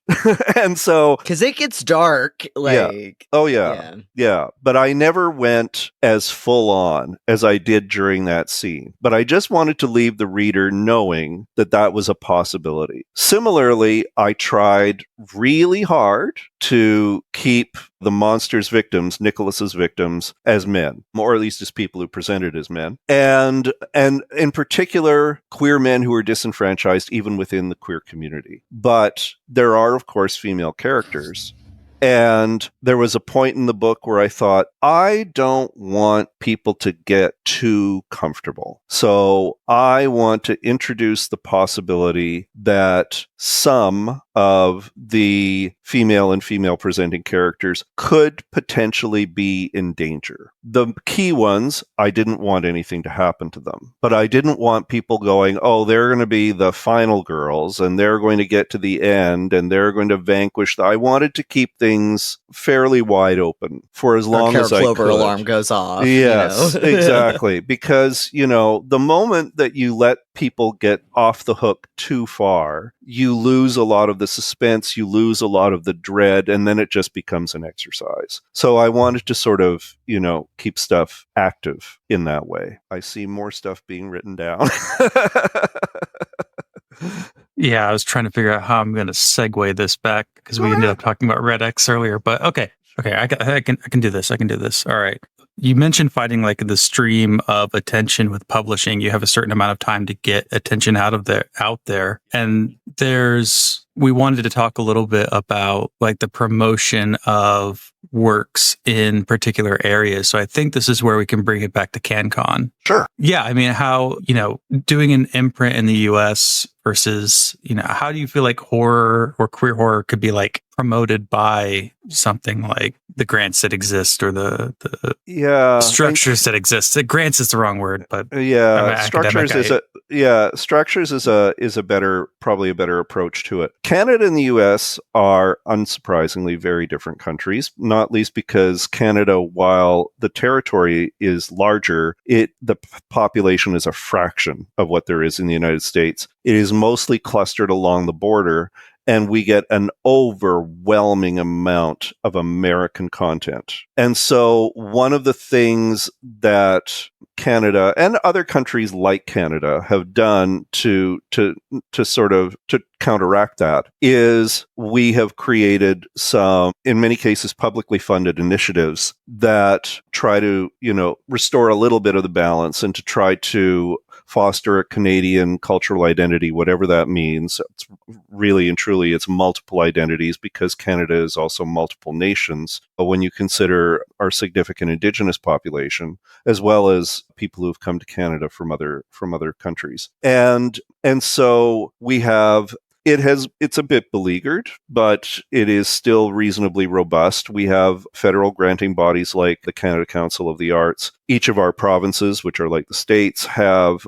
And so, because it gets dark. Like, yeah. But I never went as full on as I did during that scene. But I just wanted to leave the reader knowing that that was a possibility. Similarly, I tried really hard to keep the monster's victims, Nicholas's victims, as men, or at least as people who presented as men, and in particular, queer men who are disenfranchised even within the queer community. But there are, of course, female characters. And there was a point in the book where I thought, I don't want people to get too comfortable. So I want to introduce the possibility that some of the female and female presenting characters could potentially be in danger. The key ones, I didn't want anything to happen to them. But I didn't want people going, oh, they're going to be the final girls and they're going to get to the end and they're going to vanquish. I wanted to keep things fairly wide open for as long as I could. Clover alarm goes off. Yes, exactly. Because, the moment that you let people get off the hook too far, you lose a lot of the suspense, you lose a lot of the dread, and then it just becomes an exercise. So I wanted to sort of, keep stuff active in that way. I see more stuff being written down. Yeah, I was trying to figure out how I'm going to segue this back because we ended up talking about Red X earlier. But okay, I can do this. I can do this. All right. You mentioned fighting like the stream of attention with publishing. You have a certain amount of time to get attention out there. And we wanted to talk a little bit about like the promotion of works in particular areas. So I think this is where we can bring it back to CanCon. Sure. Yeah. I mean, how, doing an imprint in the US versus, how do you feel like horror or queer horror could be like promoted by something like the grants that exist or the structures that exist? Grants is the wrong word, but structures is probably a better approach to it. Canada and the US are unsurprisingly very different countries, not least because Canada, while the territory is larger, the population is a fraction of what there is in the United States. It is mostly clustered along the border, and we get an overwhelming amount of American content. And so one of the things that Canada and other countries like Canada have done to counteract that is we have created some, in many cases, publicly funded initiatives that try to, restore a little bit of the balance and to try to foster a Canadian cultural identity, whatever that means. It's really and truly, it's multiple identities because Canada is also multiple nations. But when you consider our significant Indigenous population, as well as people who have come to Canada from other countries, and so we have. It's a bit beleaguered, but it is still reasonably robust. We have federal granting bodies like the Canada Council of the Arts. Each of our provinces, which are like the states, have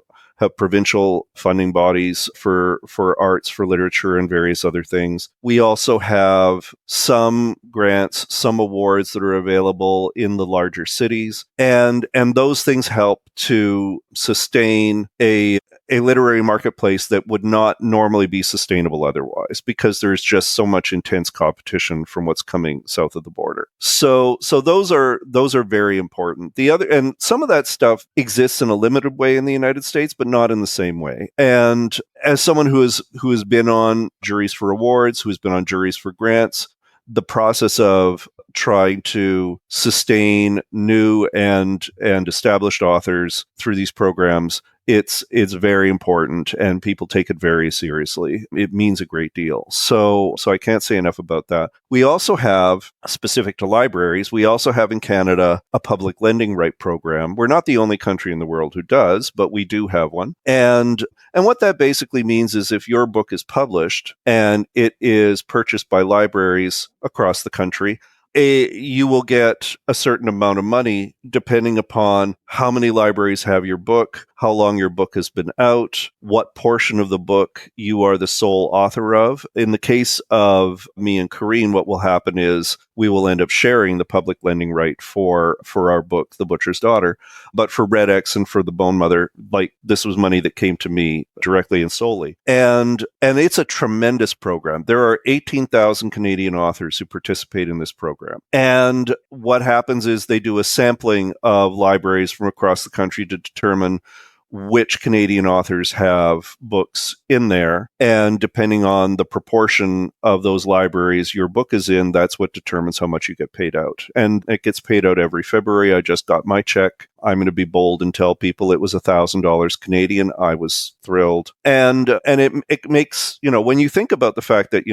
provincial funding bodies for arts, for literature, and various other things. We also have some grants, some awards that are available in the larger cities, and those things help to sustain a literary marketplace that would not normally be sustainable otherwise, because there's just so much intense competition from what's coming south of the border. So those are very important. And some of that stuff exists in a limited way in the United States, but not in the same way. And as someone who has been on juries for awards, who's been on juries for grants, the process of trying to sustain new and established authors through these programs, it's very important, and people take it very seriously. It means a great deal. So I can't say enough about that. We also have, specific to libraries, we also have in Canada a public lending right program. We're not the only country in the world who does, but we do have one. And what that basically means is if your book is published and it is purchased by libraries across the country, you will get a certain amount of money depending upon how many libraries have your book, how long your book has been out, what portion of the book you are the sole author of. In the case of me and Corrine, what will happen is we will end up sharing the public lending right for our book, The Butcher's Daughter. But for Red X and for The Bone Mother, this was money that came to me directly and solely. And it's a tremendous program. There are 18,000 Canadian authors who participate in this program. And what happens is they do a sampling of libraries from across the country to determine which Canadian authors have books in there. And depending on the proportion of those libraries your book is in, that's what determines how much you get paid out. And it gets paid out every February. I just got my check. I'm going to be bold and tell people it was $1,000 Canadian. I was thrilled. And it makes, when you think about the fact that,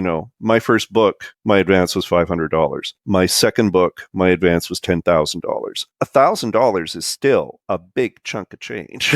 my first book, my advance was $500. My second book, my advance was $10,000. $1,000 is still a big chunk of change.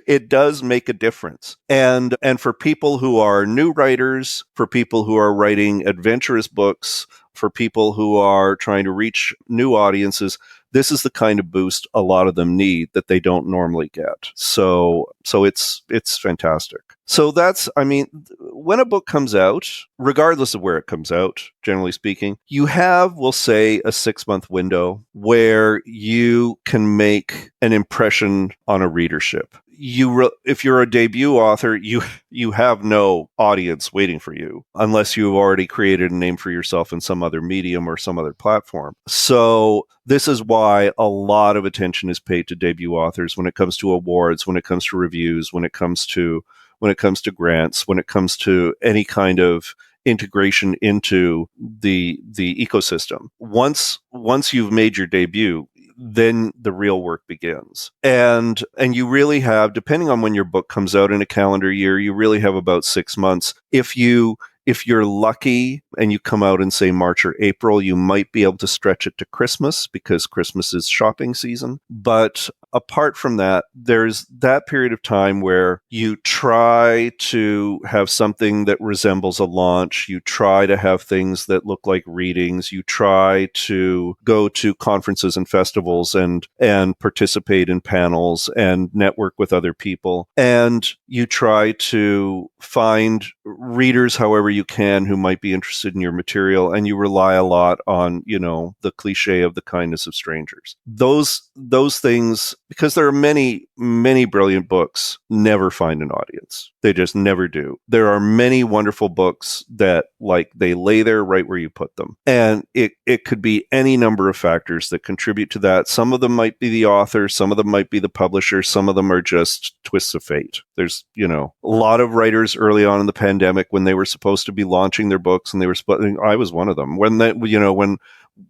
It does make a difference. And for people who are new writers, for people who are writing adventurous books, for people who are trying to reach new audiences, this is the kind of boost a lot of them need that they don't normally get. So it's fantastic. So when a book comes out, regardless of where it comes out, generally speaking, you have, we'll say, a 6-month window where you can make an impression on a readership. If you're a debut author, you have no audience waiting for you unless you've already created a name for yourself in some other medium or some other platform. So this is why a lot of attention is paid to debut authors when it comes to awards, when it comes to reviews, when it comes to grants, when it comes to any kind of integration into the ecosystem. Once you've made your debut, then the real work begins. And you really have, depending on when your book comes out in a calendar year, you really have about 6 months. If you're lucky and you come out in, say, March or April, you might be able to stretch it to Christmas because Christmas is shopping season. But apart from that, there's that period of time where you try to have something that resembles a launch. You try to have things that look like readings. You try to go to conferences and festivals and participate in panels and network with other people. And you try to find readers however you can who might be interested in your material, and you rely a lot on, the cliche of the kindness of strangers. Those things because there are many, many brilliant books never find an audience. They just never do. There are many wonderful books that, like, they lay there right where you put them. And it could be any number of factors that contribute to that. Some of them might be the author, some of them might be the publisher, some of them are just twists of fate. There's, a lot of writers early on in the pandemic when they were supposed to be launching their books, and I was one of them. When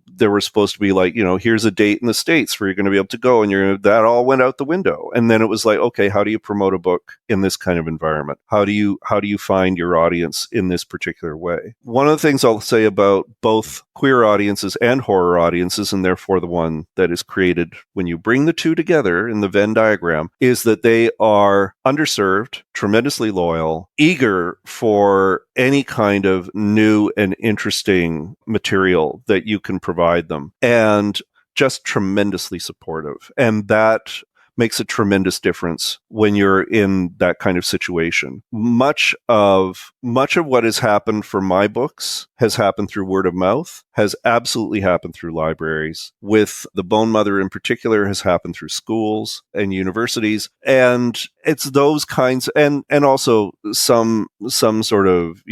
there were supposed to be like, here's a date in the States where you're going to be able to go, and that all went out the window. And then it was like, okay, how do you promote a book in this kind of environment? How do you find your audience in this particular way? One of the things I'll say about both queer audiences and horror audiences, and therefore the one that is created when you bring the two together in the Venn diagram, is that they are underserved, tremendously loyal, eager for any kind of new and interesting material that you can provide them, and just tremendously supportive. And that makes a tremendous difference when you're in that kind of situation. Much of what has happened for my books has happened through word of mouth, has absolutely happened through libraries. With The Bone Mother in particular, has happened through schools and universities. And it's those kinds, and also some sort of,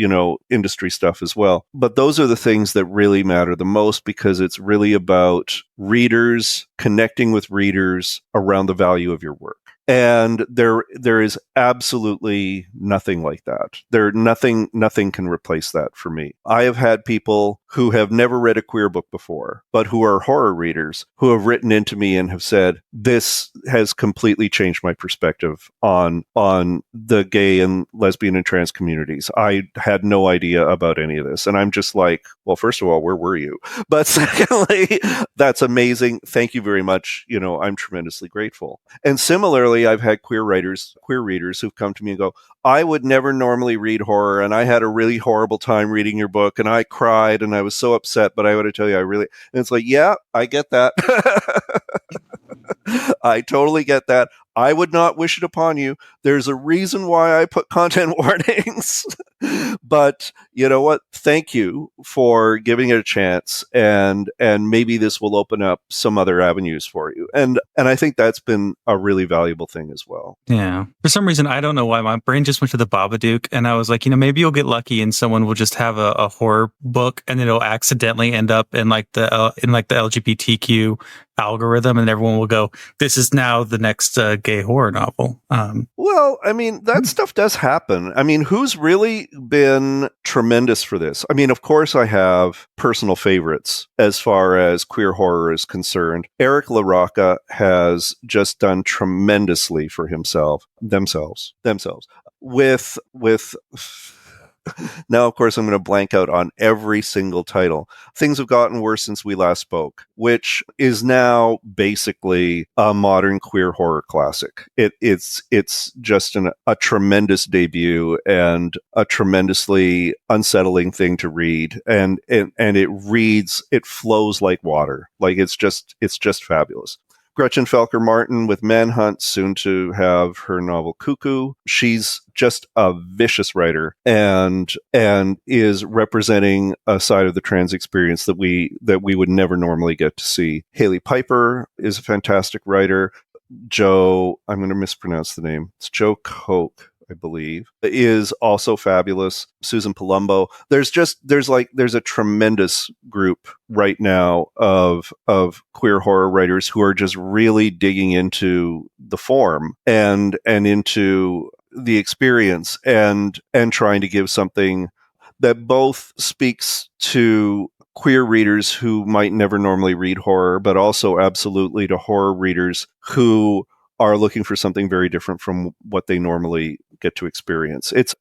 industry stuff as well. But those are the things that really matter the most, because it's really about readers connecting with readers around the value of your work. And there is absolutely nothing like that. Nothing can replace that for me. I have had people who have never read a queer book before, but who are horror readers, who have written into me and have said, this has completely changed my perspective on the gay and lesbian and trans communities. I had no idea about any of this. And I'm just like, well, first of all, where were you? But secondly, that's amazing. Thank you very much. I'm tremendously grateful. And similarly, I've had queer readers who've come to me and go, I would never normally read horror, and I had a really horrible time reading your book, and I cried, and I was so upset, but I want to tell you, and it's like, yeah, I get that. I totally get that. I would not wish it upon you. There's a reason why I put content warnings. But you know what? Thank you for giving it a chance, and maybe this will open up some other avenues for you. And I think that's been a really valuable thing as well. Yeah. For some reason, I don't know why, my brain just went to the Babadook, and I was like, maybe you'll get lucky and someone will just have a horror book, and it'll accidentally end up in the LGBTQ algorithm, and everyone will go, this is now the next gay horror novel. Well, that stuff does happen. Who's really been tremendous for this? Of course I have personal favorites as far as queer horror is concerned. Eric LaRocca has just done tremendously for themselves with now, of course, I'm going to blank out on every single title. Things Have Gotten Worse Since We Last Spoke, which is now basically a modern queer horror classic. It's just a tremendous debut and a tremendously unsettling thing to read. And it flows like water. Like it's just fabulous. Gretchen Felker-Martin with Manhunt, soon to have her novel Cuckoo. She's just a vicious writer and is representing a side of the trans experience that we would never normally get to see. Hailey Piper is a fantastic writer. Joe, I'm going to mispronounce the name. It's Joe Koch, I believe, is also fabulous. Suzan Palumbo. There's a tremendous group right now of queer horror writers who are just really digging into the form and into the experience and trying to give something that both speaks to queer readers who might never normally read horror, but also absolutely to horror readers who are looking for something very different from what they normally get to experience. It's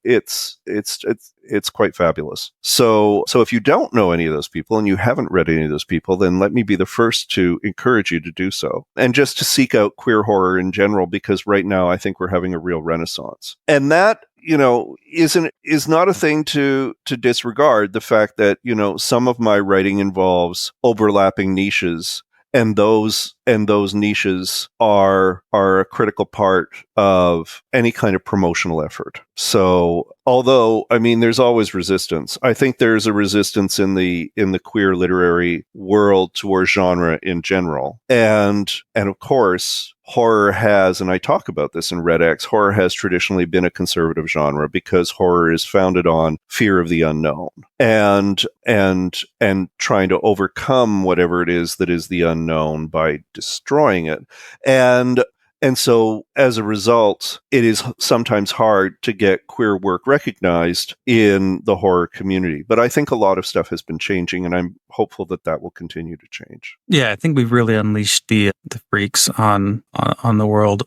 quite fabulous. So if you don't know any of those people and you haven't read any of those people, then let me be the first to encourage you to do so. And just to seek out queer horror in general, because right now I think we're having a real renaissance. And that, is not a thing to disregard, the fact that, some of my writing involves overlapping niches. And those those niches are a critical part of any kind of promotional effort. So although, I mean, there's always resistance. I think there's a resistance in the queer literary world towards genre in general. And of course, horror has, and I talk about this in Red X, horror has traditionally been a conservative genre because horror is founded on fear of the unknown and trying to overcome whatever it is that is the unknown by destroying it. And so as a result, it is sometimes hard to get queer work recognized in the horror community. But I think a lot of stuff has been changing, and I'm hopeful that will continue to change. Yeah, I think we've really unleashed the freaks on the world.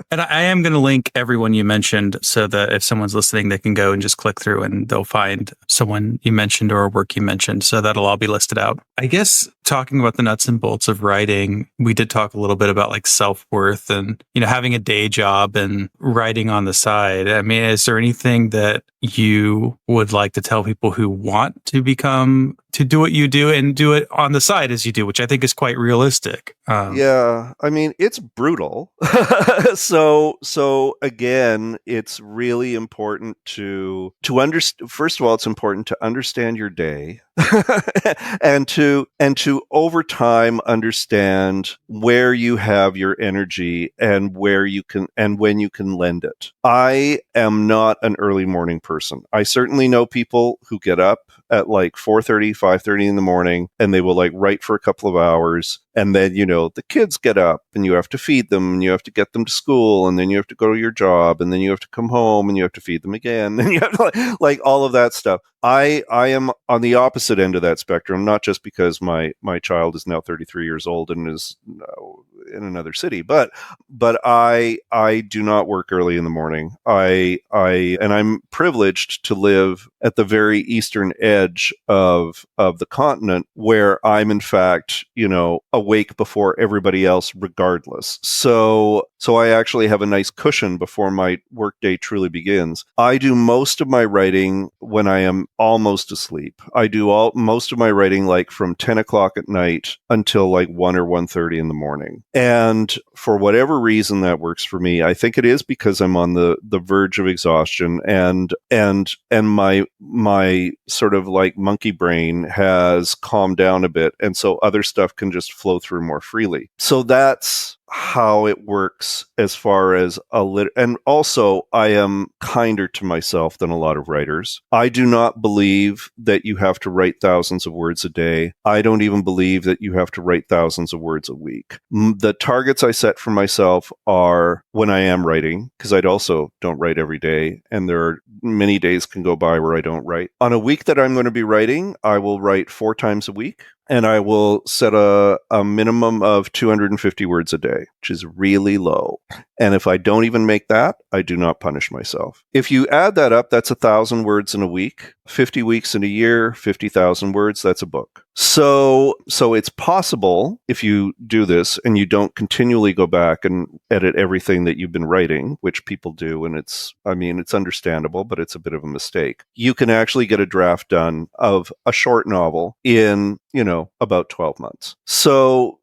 And I am going to link everyone you mentioned so that if someone's listening, they can go and just click through and they'll find someone you mentioned or a work you mentioned. So that'll all be listed out. I guess talking about the nuts and bolts of writing, we did talk a little bit about like self-worth and, having a day job and writing on the side. I mean, is there anything that you would like to tell people who want to do what you do and do it on the side as you do, which I think is quite realistic? Yeah, I mean, it's brutal. So again, it's really important to understand. First of all, it's important to understand your day, and to over time understand where you have your energy and where you can and when you can lend it. I am not an early morning person. I certainly know people who get up at like 4:30, 5:30 in the morning, and they will like write for a couple of hours. And then, the kids get up and you have to feed them and you have to get them to school and then you have to go to your job and then you have to come home and you have to feed them again. And you have to like all of that stuff. I am on the opposite end of that spectrum, not just because my child is now 33 years old and is in another city, but I do not work early in the morning. And I'm privileged to live at the very eastern edge of the continent where I'm in fact, awake before everybody else regardless. So I actually have a nice cushion before my workday truly begins. I do most of my writing when I am almost asleep. I do most of my writing like from 10 o'clock at night until like 1 or 1:30 in the morning. And for whatever reason that works for me, I think it is because I'm on the verge of exhaustion and my sort of like monkey brain has calmed down a bit. And so other stuff can just flow through more freely. So that's how it works as far as and also I am kinder to myself than a lot of writers. I do not believe that you have to write thousands of words a day. I don't even believe that you have to write thousands of words a week. The targets I set for myself are when I am writing, because I also don't write every day, and there are many days can go by where I don't write. On a week that I'm going to be writing, I will write 4 times a week. And I will set a minimum of 250 words a day, which is really low. And if I don't even make that, I do not punish myself. If you add that up, that's 1,000 words in a week, 50 weeks in a year, 50,000 words, that's a book. So it's possible if you do this and you don't continually go back and edit everything that you've been writing, which people do, and it's understandable, but it's a bit of a mistake. You can actually get a draft done of a short novel in, about 12 months. So,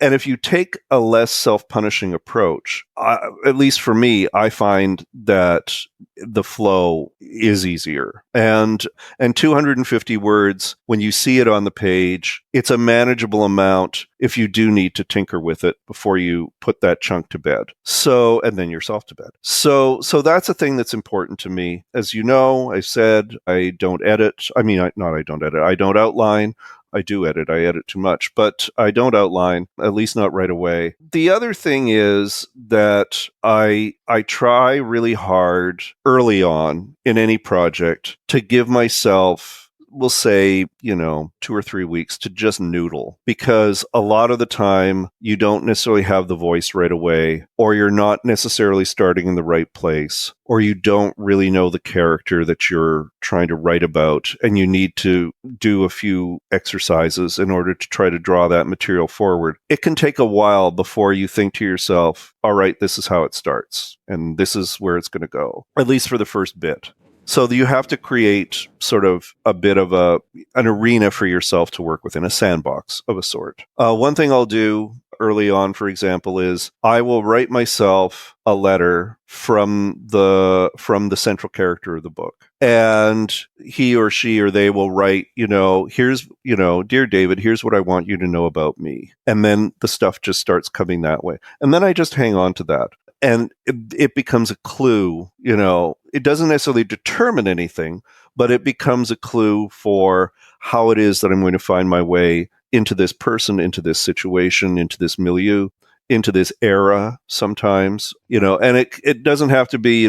and if you take a less self-punishing approach, at least for me, I find that the flow is easier. And 250 words, when you see it on the page, it's a manageable amount if you do need to tinker with it before you put that chunk to bed. And then yourself to bed. So that's a thing that's important to me. As you know, I said I don't edit. I don't outline. I do edit. I edit too much, but I don't outline, at least not right away. The other thing is that I try really hard early on in any project to give myself, we'll say, 2 or 3 weeks to just noodle, because a lot of the time you don't necessarily have the voice right away, or you're not necessarily starting in the right place, or you don't really know the character that you're trying to write about, and you need to do a few exercises in order to try to draw that material forward. It can take a while before you think to yourself, all right, this is how it starts, and this is where it's going to go, at least for the first bit. So you have to create sort of a bit of an arena for yourself to work within, a sandbox of a sort. One thing I'll do early on, for example, is I will write myself a letter from the central character of the book. And he or she or they will write, here's, dear David, here's what I want you to know about me. And then the stuff just starts coming that way. And then I just hang on to that. And it becomes a clue, it doesn't necessarily determine anything, but it becomes a clue for how it is that I'm going to find my way into this person, into this situation, into this milieu, into this era sometimes, and it doesn't have to be,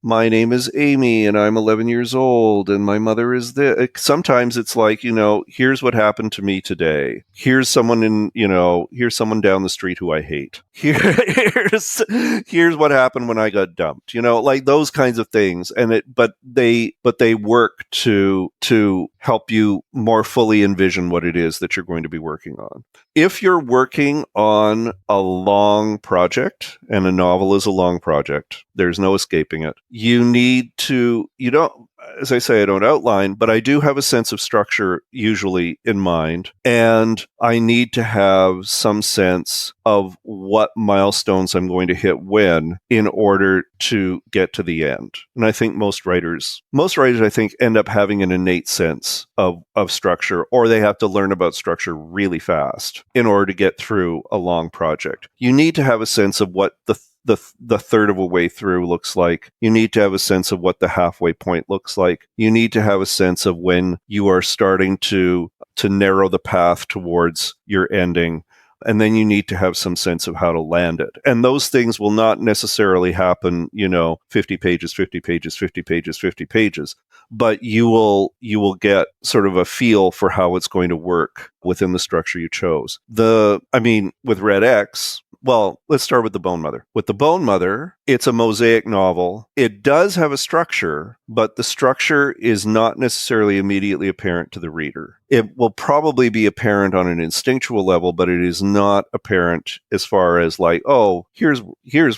my name is Amy and I'm 11 years old and my mother is this. Sometimes it's like, here's what happened to me today. Here's someone here's someone down the street who I hate. Here's what happened when I got dumped, like those kinds of things. But they work to help you more fully envision what it is that you're going to be working on. If you're working on a long project, and a novel is a long project, there's no escaping it. You need to, as I say, I don't outline, but I do have a sense of structure usually in mind. And I need to have some sense of what milestones I'm going to hit when in order to get to the end. And I think most writers, I think, end up having an innate sense of structure, or they have to learn about structure really fast in order to get through a long project. You need to have a sense of what the third of a way through looks like. You need to have a sense of what the halfway point looks like. You need to have a sense of when you are starting to narrow the path towards your ending. And then you need to have some sense of how to land it. And those things will not necessarily happen, 50 pages, 50 pages, 50 pages, 50 pages. But you will get sort of a feel for how it's going to work within the structure you chose. With Red X, well, let's start with The Bone Mother. With The Bone Mother, it's a mosaic novel. It does have a structure, but the structure is not necessarily immediately apparent to the reader. It will probably be apparent on an instinctual level, but it is not apparent as far as like, oh, here's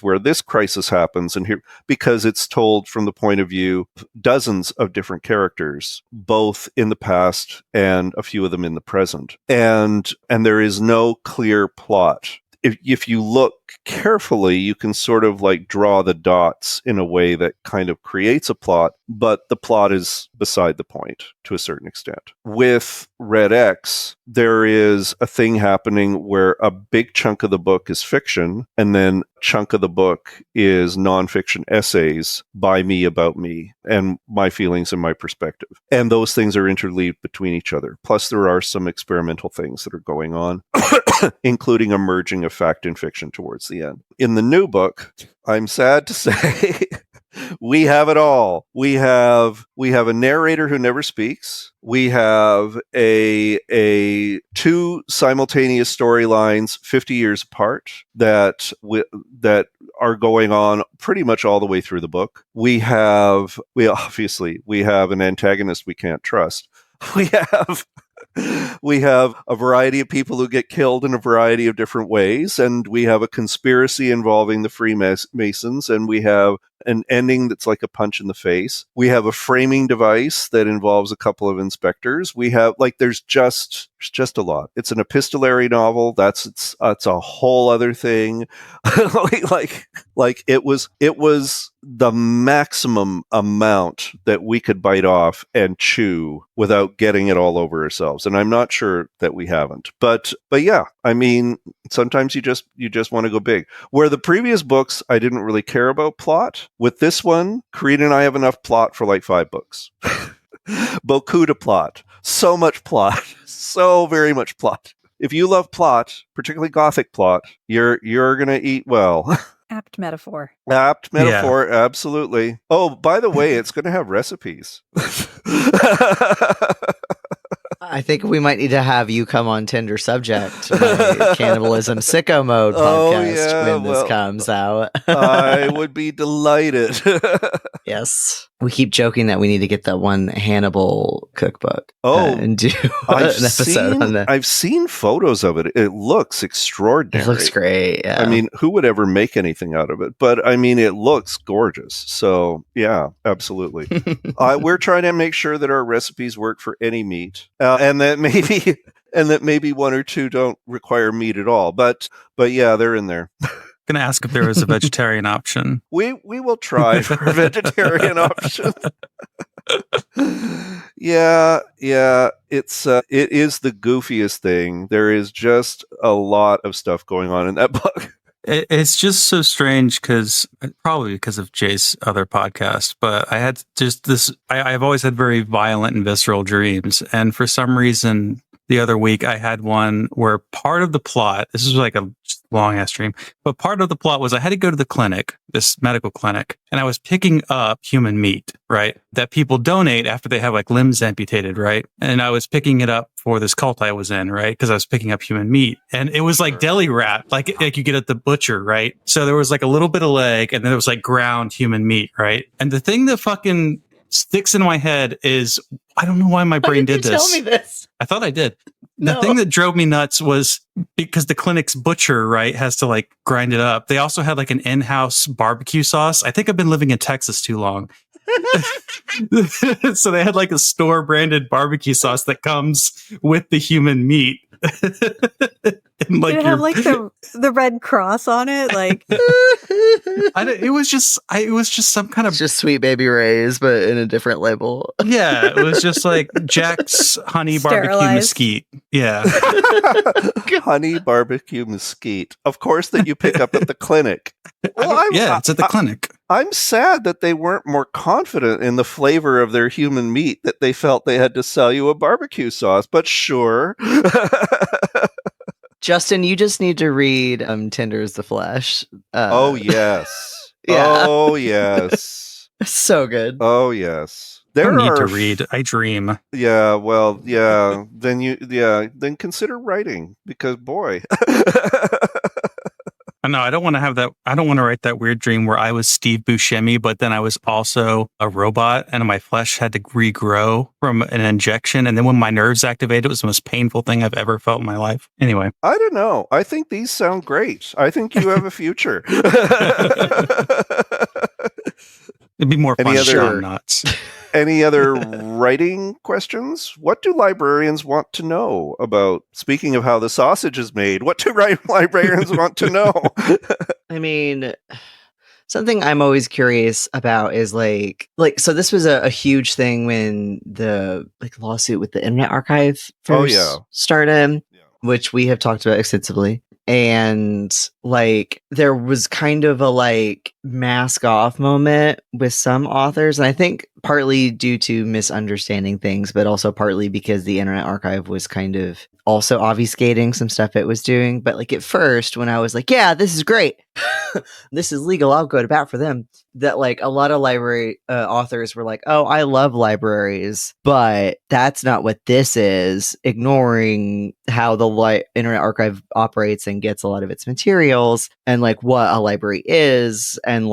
where this crisis happens, and here, because it's told from the point of view of dozens of different characters, both in the past and a few of them in the present. And there is no clear plot. If you look carefully, you can sort of like draw the dots in a way that kind of creates a plot, but the plot is beside the point to a certain extent. With Red X, there is a thing happening where a big chunk of the book is fiction, and then a chunk of the book is nonfiction essays by me about me and my feelings and my perspective. And those things are interleaved between each other. Plus, there are some experimental things that are going on, including a merging of fact and fiction towards the end. In the new book, I'm sad to say, we have it all. We have a narrator who never speaks. We have two simultaneous storylines 50 years apart that are going on pretty much all the way through the book. We obviously have an antagonist we can't trust. We have a variety of people who get killed in a variety of different ways, and we have a conspiracy involving the Freemasons, and we have an ending that's like a punch in the face. We have a framing device that involves a couple of inspectors. We have there's just a lot. It's an epistolary novel. That's a whole other thing. It was the maximum amount that we could bite off and chew without getting it all over ourselves. And I'm not sure that we haven't. But yeah, sometimes you just want to go big. Where the previous books, I didn't really care about plot. With this one, Karina and I have enough plot for like 5 books. Beaucoup de plot. So much plot. So very much plot. If you love plot, particularly Gothic plot, you're going to eat well. Apt metaphor. Apt metaphor, yeah. Absolutely. Oh, by the way, it's going to have recipes. I think we might need to have you come on Tender Subject, my Cannibalism Sicko Mode podcast when this comes out. I would be delighted. Yes. We keep joking that we need to get that one Hannibal cookbook. Oh, and do an episode on that. I've seen photos of it. It looks extraordinary. It looks great. Yeah. I mean, who would ever make anything out of it? But I mean, it looks gorgeous. So yeah, absolutely. We're trying to make sure that our recipes work for any meat, and that maybe one or two don't require meat at all. But yeah, they're in there. Going to ask if there was a vegetarian option. We will try for a vegetarian option. Yeah, it is the goofiest thing. There is just a lot of stuff going on in that book. It's just so strange probably because of Jay's other podcast, but I had just this, I've always had very violent and visceral dreams. And for some reason, the other week I had one where part of the plot, this is like a long ass dream, but part of the plot was I had to go to the clinic, this medical clinic, and I was picking up human meat, right? That people donate after they have like limbs amputated, right? And I was picking it up for this cult I was in, right? Because I was picking up human meat, and it was like deli wrap, like you get at the butcher, right? So there was like a little bit of leg, and then there was like ground human meat, right? And the thing that fucking sticks in my head is, I don't know why my brain did this. Tell me this. I thought I did. The thing that drove me nuts was because the clinic's butcher, right, has to like grind it up. They also had like an in-house barbecue sauce. I think I've been living in Texas too long. So they had like a store branded barbecue sauce that comes with the human meat. And like Did it have like the Red Cross on it? Like it was just some kind of just Sweet Baby Ray's, but in a different label. Yeah, it was just like Jack's honey barbecue mesquite. Yeah. Honey barbecue mesquite. Of course, that you pick up at the clinic. Well, it's at the clinic. I'm sad that they weren't more confident in the flavor of their human meat, that they felt they had to sell you a barbecue sauce, but sure. Justin, you just need to read Tender is the Flesh. Oh, yes. Yeah. Oh, yes. So good. Oh, yes. I don't need to read. I dream. Yeah, well, yeah. Then consider writing, because boy. No, I don't want to have that. I don't want to write that weird dream where I was Steve Buscemi, but then I was also a robot and my flesh had to regrow from an injection. And then when my nerves activated, it was the most painful thing I've ever felt in my life. Anyway. I don't know. I think these sound great. I think you have a future. It'd be more fun than nuts. Any other writing questions? What do librarians want to know about, speaking of how the sausage is made, what do librarians want to know? I mean, something I'm always curious about is like so this was a huge thing when the lawsuit with the Internet Archive first started, which we have talked about extensively. And there was kind of a mask off moment with some authors, and I think partly due to misunderstanding things, but also partly because the Internet Archive was kind of also obfuscating some stuff it was doing. But at first, when I was like, yeah, this is great, this is legal, I'll go to bat for them, that a lot of library authors were like, oh, I love libraries, but that's not what this is, ignoring how the Internet Archive operates and gets a lot of its materials, and what a library is, and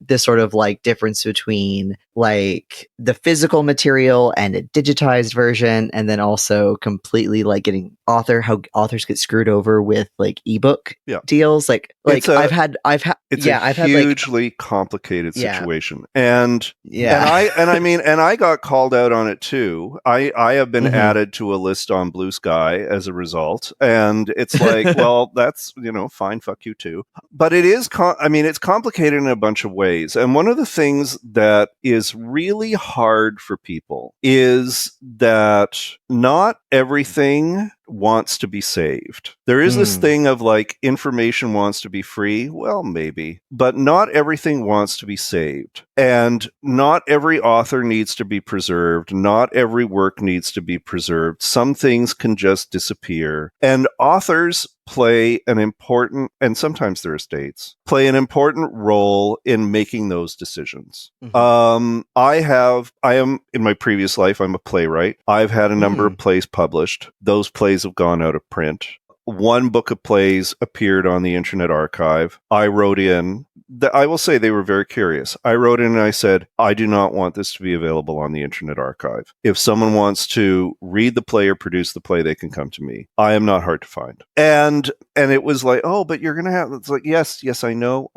this sort of difference between the physical material and a digitized version, and then also completely getting how authors get screwed over with ebook deals. I've had a hugely complicated situation, and I got called out on it too. I have been added to a list on Blue Sky as a result, and it's well, that's fine, fuck you too. But it is it's complicated in a bunch of ways, and one of the things that is really hard for people is that not everything wants to be saved. There is this thing of information wants to be free. Well, maybe, but not everything wants to be saved. And not every author needs to be preserved. Not every work needs to be preserved. Some things can just disappear. And authors play an important, and sometimes their estates, play an important role in making those decisions. I am, in my previous life, I'm a playwright. I've had a number of plays published. Those plays have gone out of print. one book of plays appeared on the Internet Archive. I wrote in, I will say they were very curious. I wrote in and I said, I do not want this to be available on the Internet Archive. If someone wants to read the play or produce the play, they can come to me. I am not hard to find. And it was like, oh, but you're going to have, it's like, yes, I know.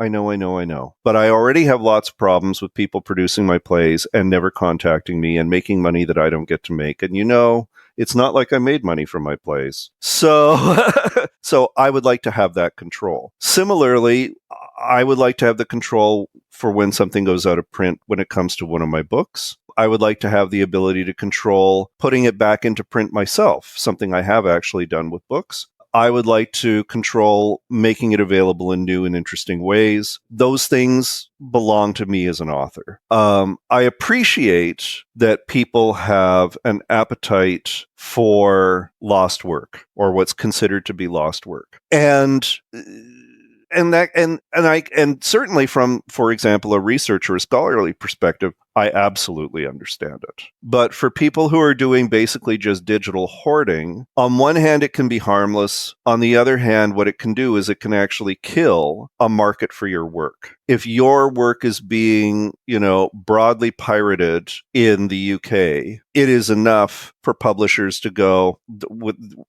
But I already have lots of problems with people producing my plays and never contacting me and making money that I don't get to make. And it's not like I made money from my plays. So I would like to have that control. Similarly, I would like to have the control for when something goes out of print when it comes to one of my books. I would like to have the ability to control putting it back into print myself, something I have actually done with books. I would like to control making it available in new and interesting ways. Those things belong to me as an author. I appreciate that people have an appetite for lost work or what's considered to be lost work. And certainly from, for example, a research or a scholarly perspective, I absolutely understand it. But for people who are doing basically just digital hoarding, on one hand, it can be harmless. On the other hand, what it can do is it can actually kill a market for your work. If your work is being, broadly pirated in the UK, it is enough for publishers to go,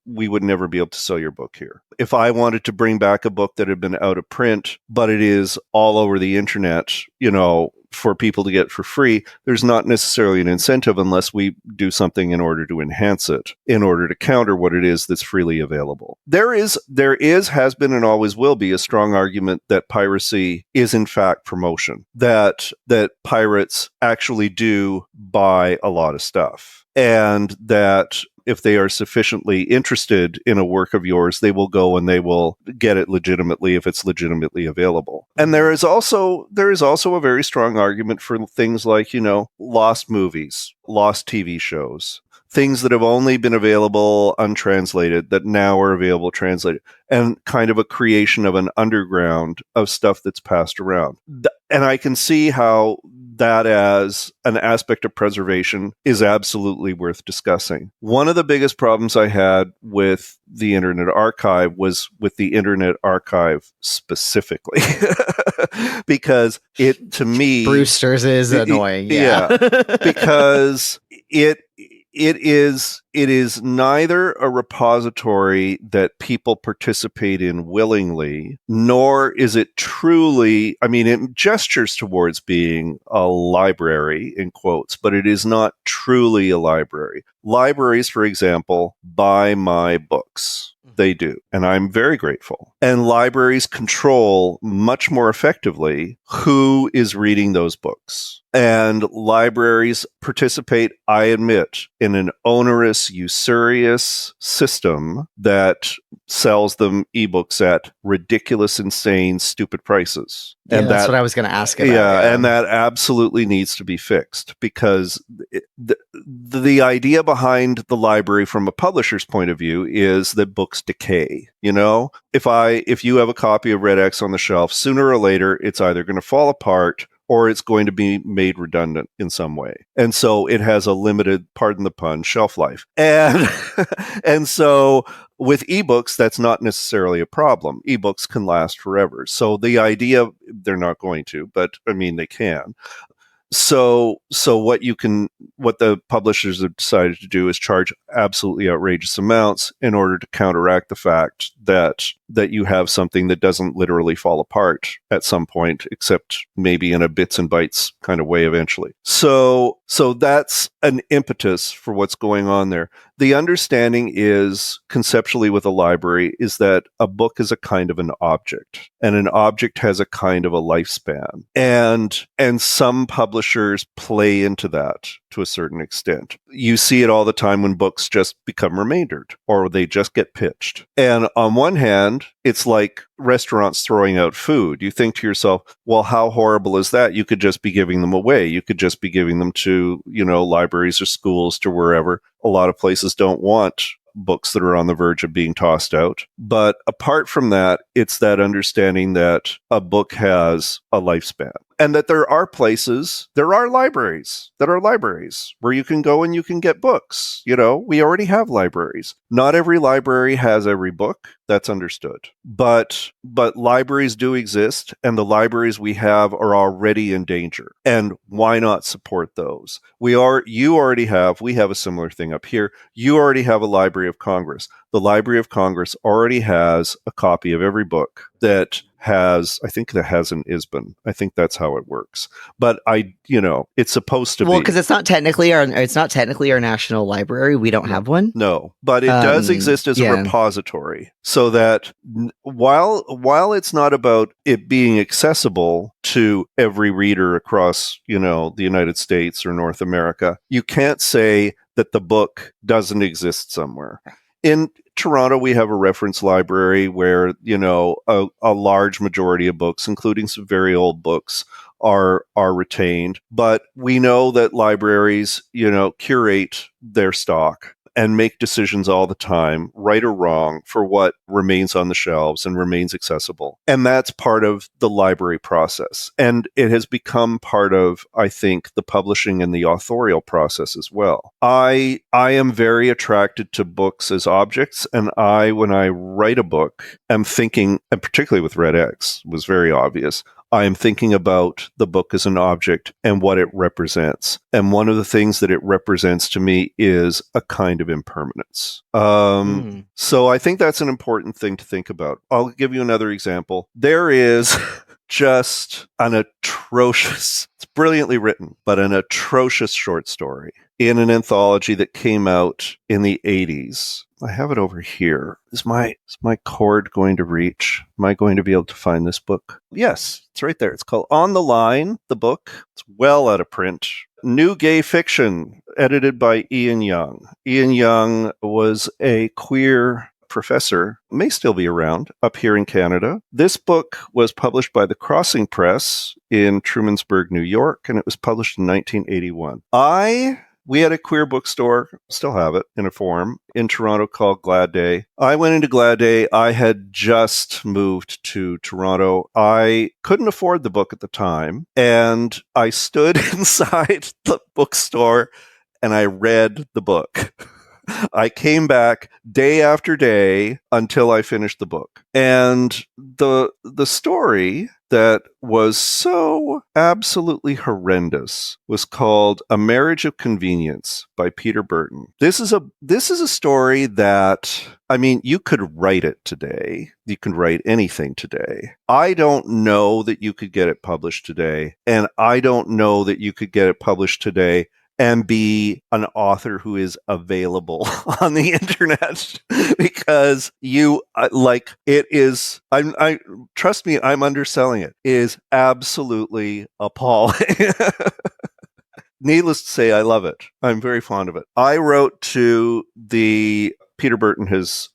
we would never be able to sell your book here. If I wanted to bring back a book that had been out of print, but it is all over the internet, for people to get for free, there's not necessarily an incentive unless we do something in order to enhance it, in order to counter what it is that's freely available. There is, has been, and always will be a strong argument that piracy is in fact promotion, that pirates actually do buy a lot of stuff, and that if they are sufficiently interested in a work of yours, they will go and they will get it legitimately if it's legitimately available. And there is also a very strong argument for things like, lost movies, lost TV shows, things that have only been available untranslated that now are available translated, and kind of a creation of an underground of stuff that's passed around. And I can see how that as an aspect of preservation is absolutely worth discussing. One of the biggest problems I had with the Internet Archive was with the Internet Archive specifically, because it, to me, Brewster's is annoying. Yeah, because it is neither a repository that people participate in willingly, nor is it truly, it gestures towards being a library, in quotes, but it is not truly a library. Libraries, for example, buy my books. They do. And I'm very grateful. And libraries control much more effectively who is reading those books. And libraries participate, I admit, in an onerous, usurious system that sells them ebooks at ridiculous, insane, stupid prices. Yeah, and that's what I was going to ask about. Yeah, and that absolutely needs to be fixed, because the idea behind the library from a publisher's point of view is that books decay. If you have a copy of Red X on the shelf, sooner or later, it's either going to fall apart or it's going to be made redundant in some way. And so it has a limited, pardon the pun, shelf life. And so with ebooks, that's not necessarily a problem. Ebooks can last forever. So the idea, they're not going to, but they can. So what the publishers have decided to do is charge absolutely outrageous amounts in order to counteract the fact that you have something that doesn't literally fall apart at some point, except maybe in a bits and bytes kind of way eventually. So that's an impetus for what's going on there. The understanding is, conceptually with a library, is that a book is a kind of an object, and an object has a kind of a lifespan. And some publishers play into that to a certain extent. You see it all the time when books just become remaindered, or they just get pitched. And on one hand, it's like restaurants throwing out food. You think to yourself, well, how horrible is that? You could just be giving them away. You could just be giving them to, libraries or schools, to wherever. A lot of places don't want books that are on the verge of being tossed out. But apart from that, it's that understanding that a book has a lifespan. And that there are places, there are libraries that are libraries where you can go and you can get books. You know, we already have libraries. Not every library has every book. That's understood. But libraries do exist, and the libraries we have are already in danger. And why not support those? We have a similar thing up here. You already have a Library of Congress. The Library of Congress already has a copy of every book that has an ISBN. I think that's how it works. But it's supposed to be. Well, because it's not technically our national library. We don't have one. No, but it does exist as a repository, so that while it's not about it being accessible to every reader across, the United States or North America, you can't say that the book doesn't exist somewhere. In Toronto, we have a reference library where, a large majority of books, including some very old books, are retained. But we know that libraries, curate their stock and make decisions all the time, right or wrong, for what remains on the shelves and remains accessible. And that's part of the library process. And it has become part of, I think, the publishing and the authorial process as well. I am very attracted to books as objects, and when I write a book, am thinking, and particularly with Red X, was very obvious, I am thinking about the book as an object and what it represents. And one of the things that it represents to me is a kind of impermanence. So I think that's an important thing to think about. I'll give you another example. There is just an atrocious, it's brilliantly written, but an atrocious short story in an anthology that came out in the 80s. I have it over here. Is my cord going to reach? Am I going to be able to find this book? Yes, it's right there. It's called On the Line, the book. It's well out of print. New Gay Fiction, edited by Ian Young. Ian Young was a queer professor, may still be around, up here in Canada. This book was published by the Crossing Press in Trumansburg, New York, and it was published in 1981. We had a queer bookstore, still have it, in a form, in Toronto called Glad Day. I went into Glad Day. I had just moved to Toronto. I couldn't afford the book at the time, and I stood inside the bookstore and I read the book. I came back day after day until I finished the book. And the story that was so absolutely horrendous was called A Marriage of Convenience by Peter Burton. This is a story that, you could write it today. You can write anything today. I don't know that you could get it published today, and I don't know that you could get it published today and be an author who is available on the internet, because trust me, I'm underselling it. It is absolutely appalling. Needless to say, I love it. I'm very fond of it. I wrote to Peter Burton has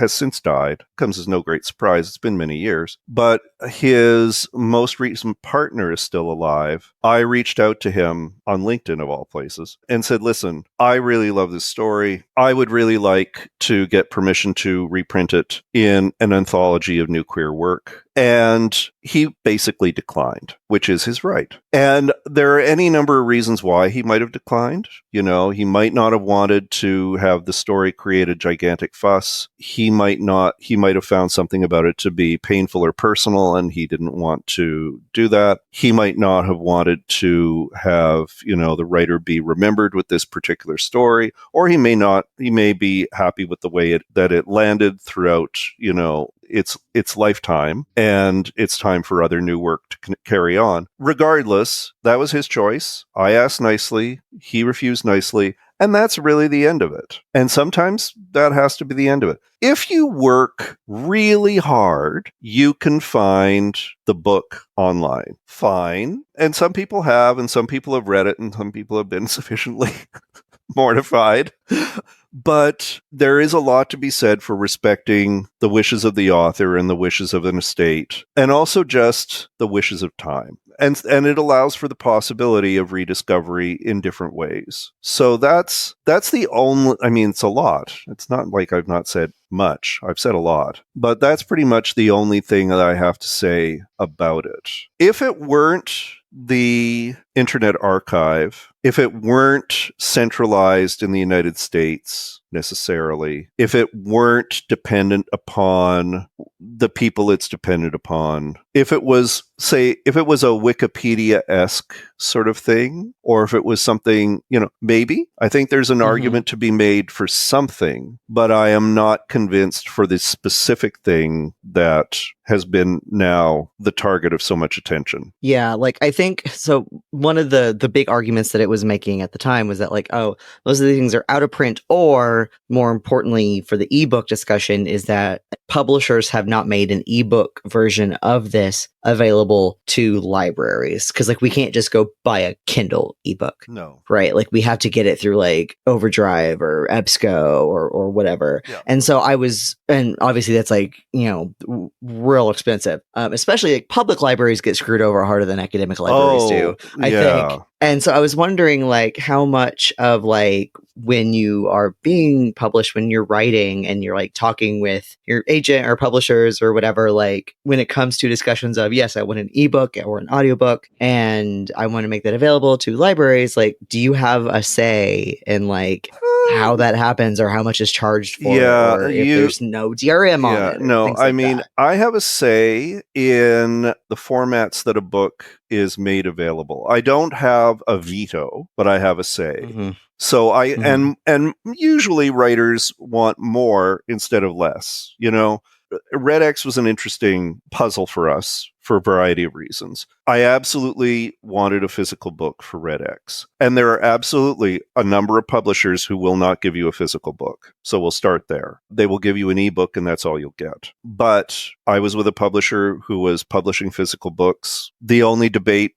since died. Comes as no great surprise. It's been many years. But his most recent partner is still alive. I reached out to him on LinkedIn, of all places, and said, listen, I really love this story. I would really like to get permission to reprint it in an anthology of new queer work. And he basically declined, which is his right. And there are any number of reasons why he might have declined. He might not have wanted to have the story create a gigantic fuss. He might have found something about it to be painful or personal, and he didn't want to do that. He might not have wanted to have, the writer be remembered with this particular story, or he may be happy with the way that it landed throughout, its lifetime, and it's time for other new work to carry on. Regardless, that was his choice. I asked nicely, he refused nicely, and that's really the end of it. And sometimes that has to be the end of it. If you work really hard, you can find the book online. Fine. And some people have, and some people have read it, and some people have been sufficiently mortified. But there is a lot to be said for respecting the wishes of the author and the wishes of an estate, and also just the wishes of time. And it allows for the possibility of rediscovery in different ways. So that's the only, I mean, it's a lot. It's not like I've not said much. I've said a lot. But that's pretty much the only thing that I have to say about it. If it weren't the Internet Archive, if it weren't centralized in the United States necessarily, if it weren't dependent upon the people it's dependent upon, if it was, say, if it was a Wikipedia-esque sort of thing, or if it was something, maybe, I think there's an argument to be made for something, but I am not convinced for this specific thing that has been now the target of so much attention. Yeah, I think, so one of the big arguments that it was making at the time was that most of these things are out of print, or more importantly for the ebook discussion is that publishers have not made an ebook version of this available to libraries, because we can't just go buy a Kindle ebook. No. Right? We have to get it through Overdrive or EBSCO or whatever. Yeah. And so and obviously that's real expensive. Especially public libraries get screwed over harder than academic libraries do, I think. And so I was wondering how much of when you are being published, when you're writing and you're talking with your agent or publishers or whatever, when it comes to discussions of, yes, I want an ebook or an audiobook and I want to make that available to libraries, do you have a say in how that happens or how much is charged for it, or if there's no DRM on it? No, I mean, I have a say in the formats that a book is made available. I don't have a veto, but I have a say. Mm-hmm. So and usually writers want more instead of less. Red X was an interesting puzzle for us for a variety of reasons. I absolutely wanted a physical book for Red X. And there are absolutely a number of publishers who will not give you a physical book. So we'll start there. They will give you an ebook and that's all you'll get. But I was with a publisher who was publishing physical books. The only debate,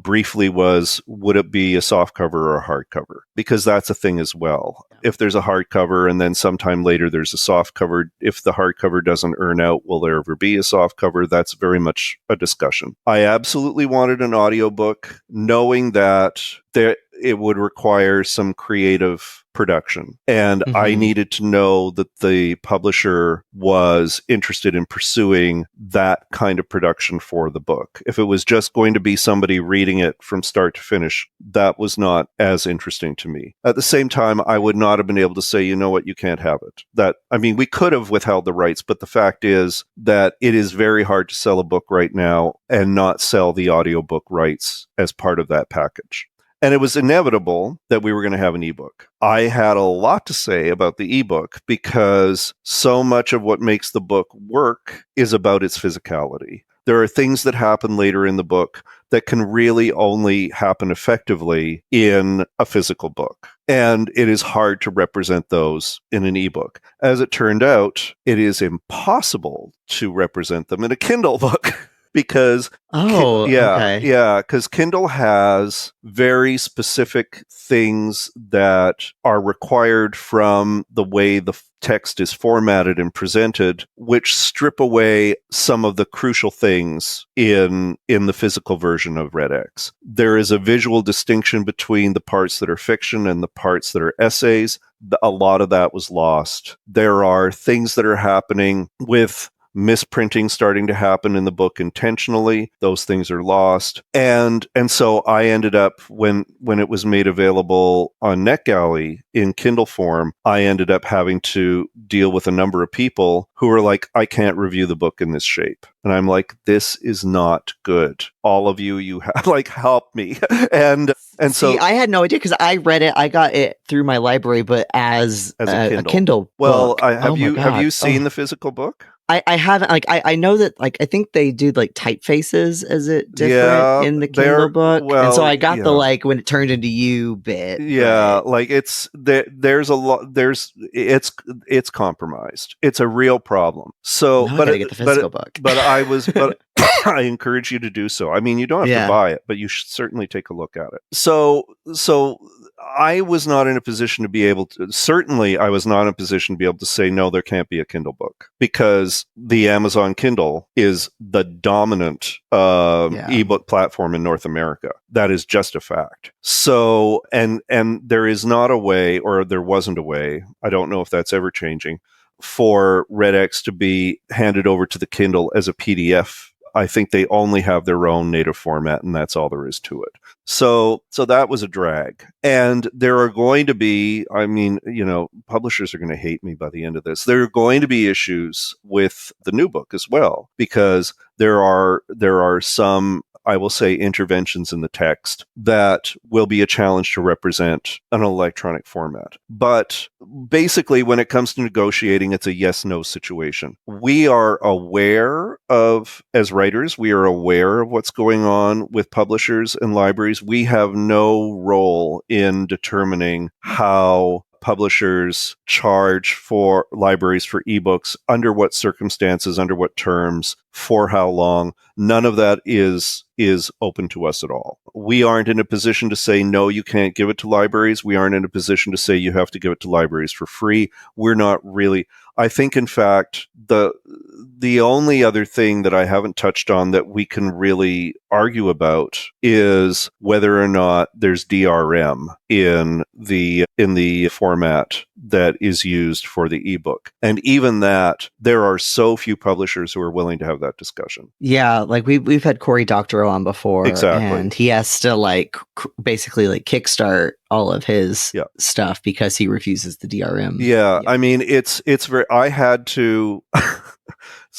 briefly was, would it be a softcover or a hardcover? Because that's a thing as well. If there's a hardcover and then sometime later there's a softcover, if the hardcover doesn't earn out, will there ever be a softcover? That's very much a discussion. I absolutely wanted an audiobook, knowing that it would require some creative production. And I needed to know that the publisher was interested in pursuing that kind of production for the book. If it was just going to be somebody reading it from start to finish, that was not as interesting to me. At the same time, I would not have been able to say, you know what, you can't have it. We could have withheld the rights, but the fact is that it is very hard to sell a book right now and not sell the audiobook rights as part of that package. And it was inevitable that we were going to have an ebook. I had a lot to say about the ebook because so much of what makes the book work is about its physicality. There are things that happen later in the book that can really only happen effectively in a physical book. And it is hard to represent those in an ebook. As it turned out, it is impossible to represent them in a Kindle book. Because because Kindle has very specific things that are required from the way the text is formatted and presented, which strip away some of the crucial things in the physical version of Red X. There is a visual distinction between the parts that are fiction and the parts that are essays. A lot of that was lost. There are things that are happening with misprinting starting to happen in the book intentionally. Those things are lost. And so I ended up, when it was made available on NetGalley in Kindle form, I ended up having to deal with a number of people who were like, I can't review the book in this shape. And I'm like, this is not good. All of you have help me. and so I had no idea because I read it. I got it through my library, but as a Kindle. Well, book. Have you seen the physical book? I haven't, I know that, I think they do, typefaces as it different in the Kindle book. Well, and so I got the, when it turned into you bit. Yeah, right? There's a lot, it's compromised. It's a real problem. So, I gotta get the physical book. But I encourage you to do so. You don't have to buy it, but you should certainly take a look at it. So I was not in a position to be able to, certainly I was not in a position to be able to say, no, there can't be a Kindle book, because the Amazon Kindle is the dominant ebook platform in North America. That is just a fact. So, and there is not a way, or there wasn't a way, I don't know if that's ever changing, for RedX to be handed over to the Kindle as a PDF. I think they only have their own native format, and that's all there is to it. So that was a drag. And there are going to be, I mean, publishers are going to hate me by the end of this. There are going to be issues with the new book as well, because there are some, I will say, interventions in the text that will be a challenge to represent an electronic format. But basically, when it comes to negotiating, it's a yes-no situation. We are aware of, as writers, we are aware of what's going on with publishers and libraries. We have no role in determining how publishers charge for libraries for ebooks, under what circumstances, under what terms, for how long. None of that is open to us at all. We aren't in a position to say, no, you can't give it to libraries. We aren't in a position to say you have to give it to libraries for free. We're not really. I think, in fact, the only other thing that I haven't touched on that we can really argue about is whether or not there's DRM in the format that is used for the ebook. And even that, there are so few publishers who are willing to have that discussion. Yeah, like we've had Cory Doctorow on before, exactly, and he has to basically kickstart all of his stuff because he refuses the DRM. Yeah, I mean, it's very. I had to.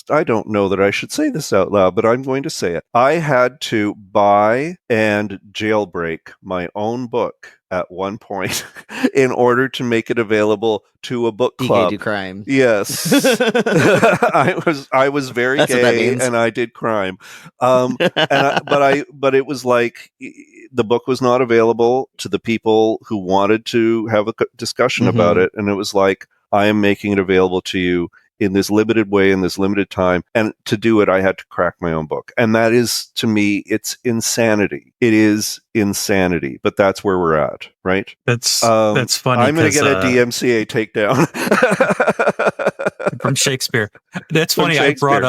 I don't know that I should say this out loud, but I'm going to say it. I had to buy and jailbreak my own book at one point in order to make it available to a book club. You do crime. Yes. I was very gay and I did crime. But it was like the book was not available to the people who wanted to have a discussion about it. And it was like, I am making it available to you in this limited way, in this limited time. And to do it, I had to crack my own book. And that is, to me, it's insanity. It is insanity. But that's where we're at, right? That's funny. I'm going to get a DMCA takedown. From Shakespeare. That's funny. I brought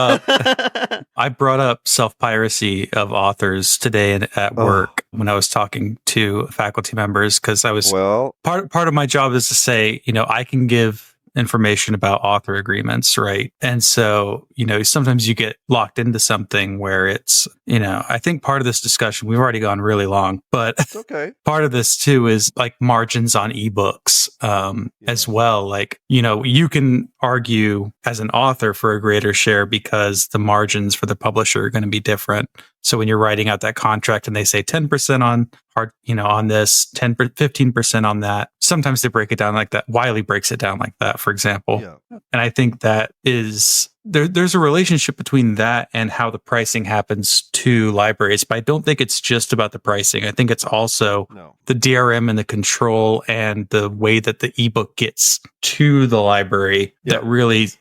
up self-piracy of authors today at work when I was talking to faculty members, because I was part of my job is to say, I can give information about author agreements, right? And so, sometimes you get locked into something where it's, I think part of this discussion, we've already gone really long, but it's okay. Part of this too is like margins on ebooks as well. Like, you can argue as an author for a greater share because the margins for the publisher are going to be different. So when you're writing out that contract and they say 10% on on this, 15% on that, sometimes they break it down like that. Wiley breaks it down like that, for example. Yeah. And I think that is there's a relationship between that and how the pricing happens to libraries. But I don't think it's just about the pricing. I think it's also the DRM and the control and the way that the ebook gets to the library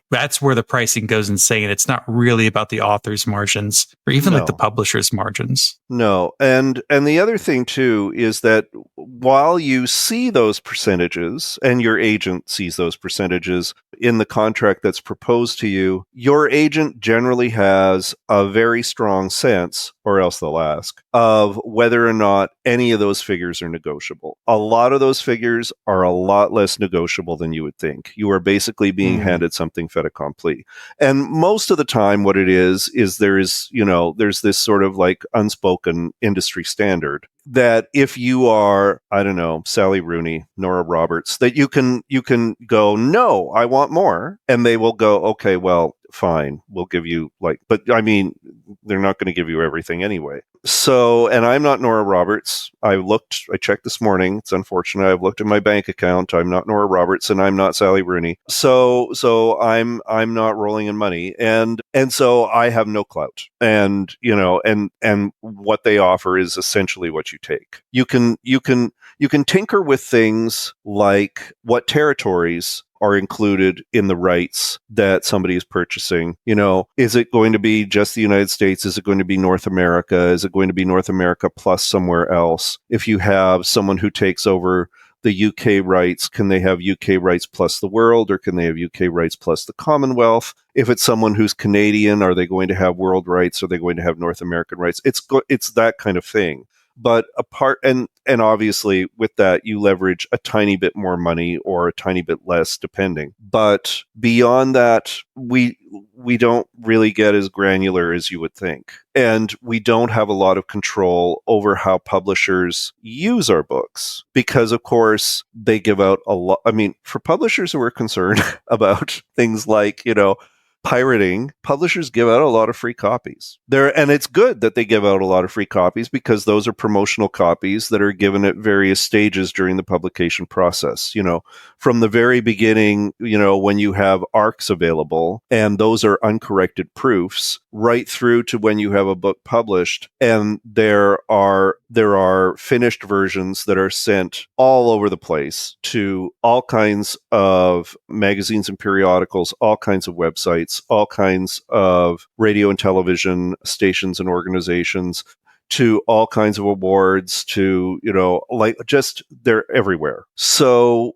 that's where the pricing goes insane. It's not really about the author's margins or even like the publisher's margins. No. And the other thing too is that while you see those percentages and your agent sees those percentages in the contract that's proposed to you, your agent generally has a very strong sense, or else they'll ask, of whether or not any of those figures are negotiable. A lot of those figures are a lot less negotiable than you would think. You are basically being handed something fait accompli. And most of the time what it is there's this sort of like unspoken industry standard that if you are, I don't know, Sally Rooney, Nora Roberts, that you can go, no, I want more. And they will go, okay, well, fine, we'll give you but I mean, they're not going to give you everything anyway. So, and I'm not Nora Roberts. I checked this morning. It's unfortunate. I've looked at my bank account. I'm not Nora Roberts and I'm not Sally Rooney. So I'm not rolling in money. And so I have no clout. And, and what they offer is essentially what you take. You can tinker with things like what territories are included in the rights that somebody is purchasing. You know, is it going to be just the United States? Is it going to be North America? Is it going to be North America plus somewhere else? If you have someone who takes over the UK rights, can they have UK rights plus the world, or can they have UK rights plus the Commonwealth? If it's someone who's Canadian, are they going to have world rights? Are they going to have North American rights? It's that kind of thing. But apart, and obviously with that, you leverage a tiny bit more money or a tiny bit less, depending. But beyond that, we don't really get as granular as you would think. And we don't have a lot of control over how publishers use our books because, of course, they give out a lot. I mean, for publishers who are concerned about things like, you know, pirating, publishers give out a lot of free copies. And it's good that they give out a lot of free copies because those are promotional copies that are given at various stages during the publication process. You know, from the very beginning, you know, when you have ARCs available, and those are uncorrected proofs, right through to when you have a book published, and there are finished versions that are sent all over the place to all kinds of magazines and periodicals, all kinds of websites, all kinds of radio and television stations and organizations, to all kinds of awards, to, you know, like, just they're everywhere. So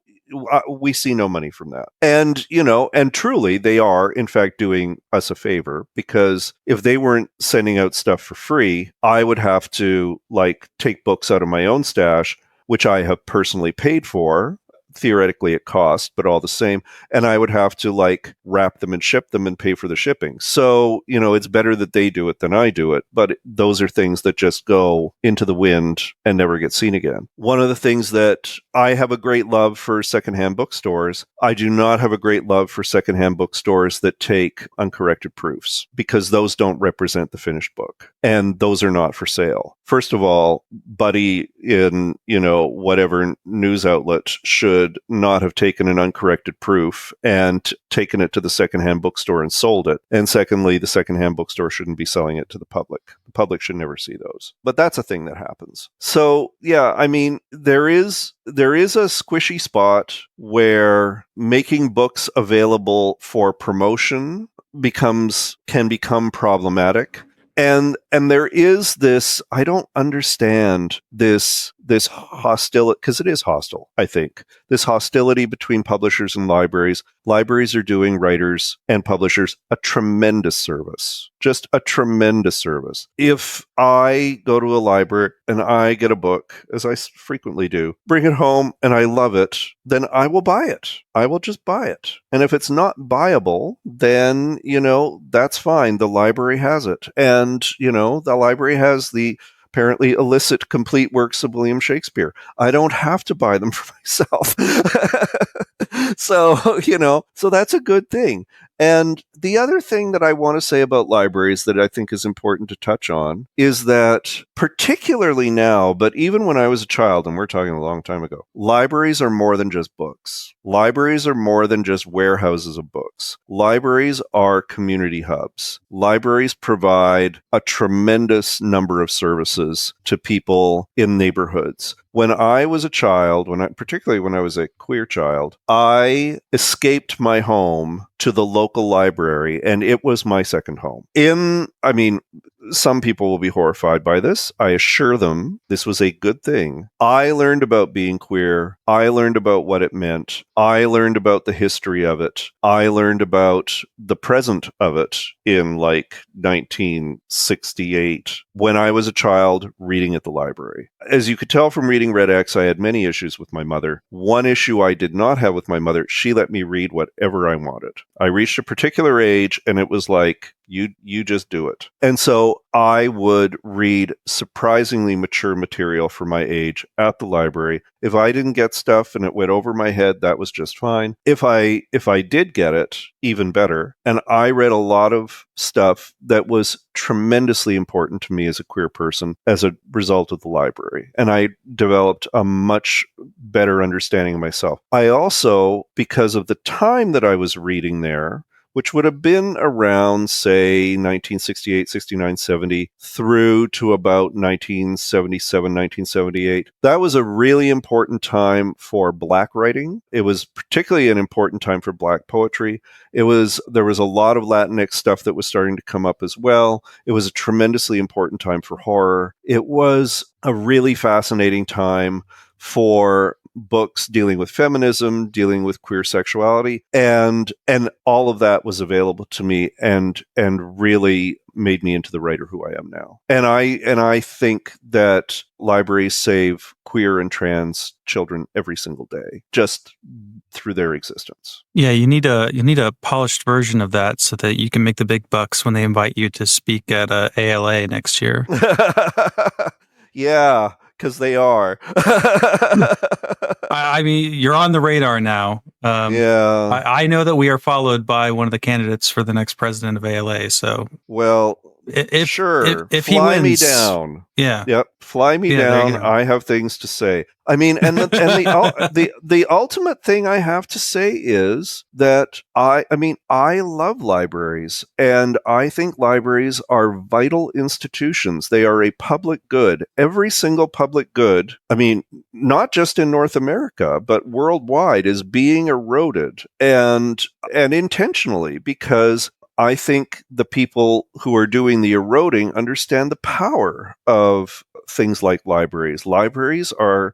we see no money from that. And, you know, and truly they are in fact doing us a favor, because if they weren't sending out stuff for free, I would have to like take books out of my own stash, which I have personally paid for, theoretically at cost, but all the same. And I would have to like wrap them and ship them and pay for the shipping. So, you know, it's better that they do it than I do it. But those are things that just go into the wind and never get seen again. One of the things that I have a great love for secondhand bookstores, I do not have a great love for secondhand bookstores that take uncorrected proofs, because those don't represent the finished book. And those are not for sale. First of all, Buddy in, you know, whatever news outlet should not have taken an uncorrected proof and taken it to the secondhand bookstore and sold it. And secondly, the secondhand bookstore shouldn't be selling it to the public. The public should never see those. But that's a thing that happens. So yeah, I mean, there is a squishy spot where making books available for promotion can become problematic. And there is this, I don't understand this hostility, because it is hostile, I think. This hostility between publishers and libraries. Libraries are doing writers and publishers a tremendous service. Just a tremendous service. If I go to a library and I get a book, as I frequently do, bring it home and I love it, then I will buy it. I will just buy it. And if it's not buyable, then, you know, that's fine. The library has it. And, you know, the library has the apparently illicit complete works of William Shakespeare. I don't have to buy them for myself. So, you know, so that's a good thing. And the other thing that I want to say about libraries that I think is important to touch on is that particularly now, but even when I was a child, and we're talking a long time ago, libraries are more than just books. Libraries are more than just warehouses of books. Libraries are community hubs. Libraries provide a tremendous number of services to people in neighborhoods. When I was a child, particularly when I was a queer child, I escaped my home to the local library, and it was my second home. Some people will be horrified by this. I assure them this was a good thing. I learned about being queer. I learned about what it meant. I learned about the history of it. I learned about the present of it in like 1968 when I was a child reading at the library. As you could tell from reading Red X, I had many issues with my mother. One issue I did not have with my mother, she let me read whatever I wanted. I reached a particular age and it was like, you just do it. And so I would read surprisingly mature material for my age at the library. If I didn't get stuff and it went over my head, that was just fine. If I did get it, even better. And I read a lot of stuff that was tremendously important to me as a queer person as a result of the library. And I developed a much better understanding of myself. I also, because of the time that I was reading there, which would have been around, say, 1968, 69, 70, through to about 1977, 1978. That was a really important time for Black writing. It was particularly an important time for Black poetry. There was a lot of Latinx stuff that was starting to come up as well. It was a tremendously important time for horror. It was a really fascinating time for books dealing with feminism, dealing with queer sexuality, and all of that was available to me and really made me into the writer who I am now. And I think that libraries save queer and trans children every single day just through their existence. Yeah, you need a polished version of that so that you can make the big bucks when they invite you to speak at ALA next year. Yeah, because they are. I mean, you're on the radar now. Yeah. I know that we are followed by one of the candidates for the next president of ALA. So, well, if he fly me wins, down. Yeah. Yep. Fly me down. I have things to say. I mean, and the ultimate thing I have to say is that I love libraries, and I think libraries are vital institutions. They are a public good. Every single public good, I mean, not just in North America, but worldwide, is being eroded, and intentionally, because I think the people who are doing the eroding understand the power of things like libraries. Libraries are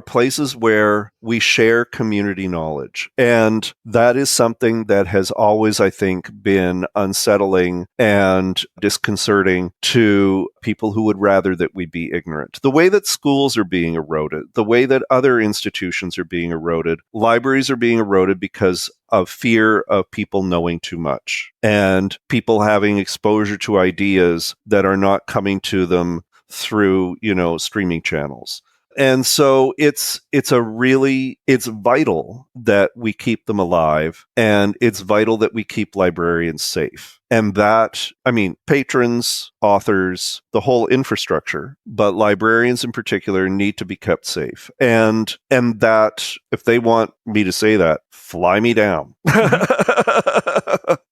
places where we share community knowledge. And that is something that has always, I think, been unsettling and disconcerting to people who would rather that we be ignorant. The way that schools are being eroded, the way that other institutions are being eroded, libraries are being eroded because of fear of people knowing too much and people having exposure to ideas that are not coming to them through, streaming channels. And so it's vital that we keep them alive, and it's vital that we keep librarians safe. And that, I mean, patrons, authors, the whole infrastructure, but librarians in particular need to be kept safe. And that, if they want me to say that, fly me down.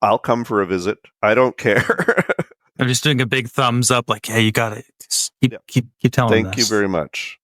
I'll come for a visit. I don't care. I'm just doing a big thumbs up, like, hey, you got it. Just keep telling Thank us. you very much.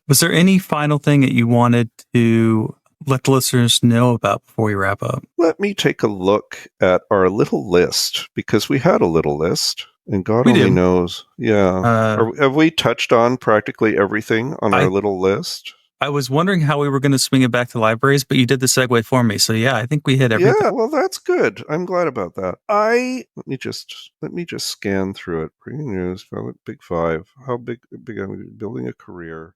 Was there any final thing that you wanted to let the listeners know about before we wrap up? Let me take a look at our little list, because we had a little list, and God only knows. Yeah. Have we touched on practically everything on our little list? I was wondering how we were going to swing it back to libraries, but you did the segue for me. So yeah, I think we hit everything. Yeah, well, that's good. I'm glad about that. Let me just scan through it. Breaking news, Big Five. How big I'm building a career.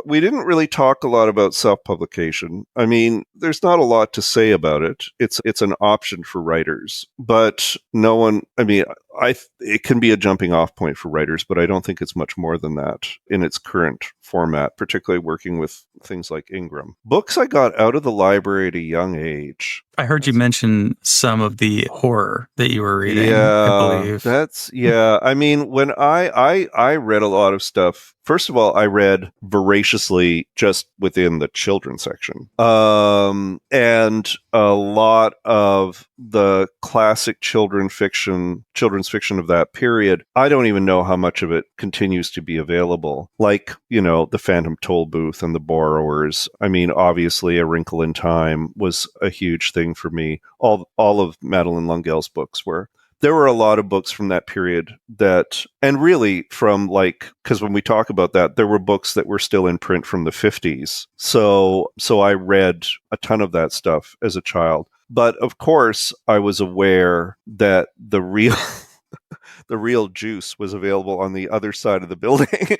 We didn't really talk a lot about self-publication. I mean, there's not a lot to say about it. It's an option for writers, but no one, I mean, it can be a jumping off point for writers, but I don't think it's much more than that in its current format, particularly working with things like Ingram. Books I got out of the library at a young age. I heard you mention some of the horror that you were reading, yeah, I believe. I mean, when I read a lot of stuff, first of all, I read voraciously just within the children's section. And a lot of the classic children's fiction of that period, I don't even know how much of it continues to be available. Like, the Phantom Tollbooth and The Borrowers. I mean, obviously, A Wrinkle in Time was a huge thing for me. All of Madeleine L'Engle's books were. There were a lot of books from that period and really from because when we talk about that, there were books that were still in print from the 50s. So I read a ton of that stuff as a child. But of course, I was aware that the real juice was available on the other side of the building.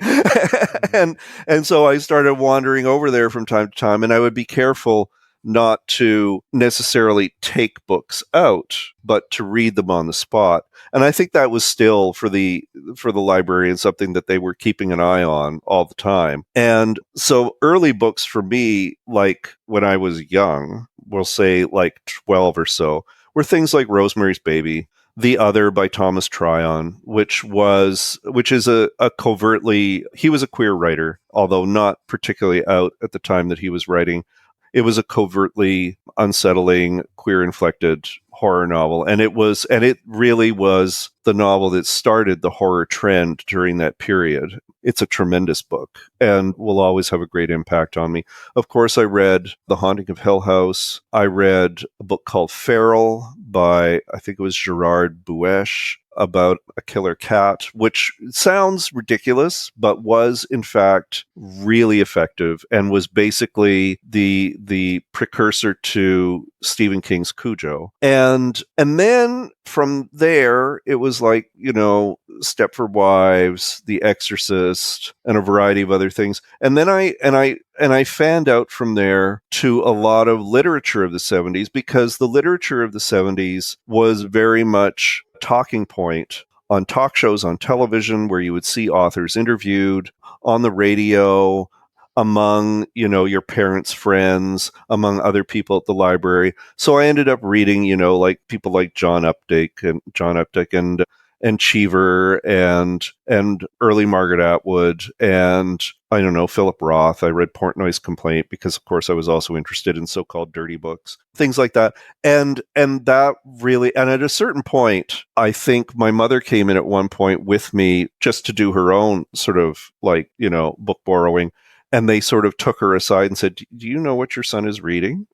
and so I started wandering over there from time to time, and I would be careful not to necessarily take books out, but to read them on the spot. And I think that was still for the librarian something that they were keeping an eye on all the time. And so early books for me, like when I was young, we'll say like 12 or so, were things like Rosemary's Baby, The Other by Thomas Trion, which is a covertly, he was a queer writer, although not particularly out at the time that he was writing. it was a covertly unsettling, queer-inflected horror novel, and it really was the novel that started the horror trend during that period. It's a tremendous book and will always have a great impact on me. Of course, I read The Haunting of Hill House. I read a book called Feral by, I think it was Gerard Boesche, about a killer cat, which sounds ridiculous, but was in fact really effective and was basically the precursor to Stephen King's Cujo. And then from there, it was like, Stepford Wives, The Exorcist, and a variety of other things. And then I fanned out from there to a lot of literature of the 70s, because the literature of the 70s was very much a talking point on talk shows on television, where you would see authors interviewed, on the radio, among, your parents' friends, among other people at the library. So I ended up reading, like people like John Updike and Cheever and early Margaret Atwood and, I don't know, Philip Roth. I read Portnoy's Complaint because, of course, I was also interested in so-called dirty books, things like that. And that really, and at a certain point, I think my mother came in at one point with me just to do her own sort of like, book borrowing. And they sort of took her aside and said, "Do you know what your son is reading?"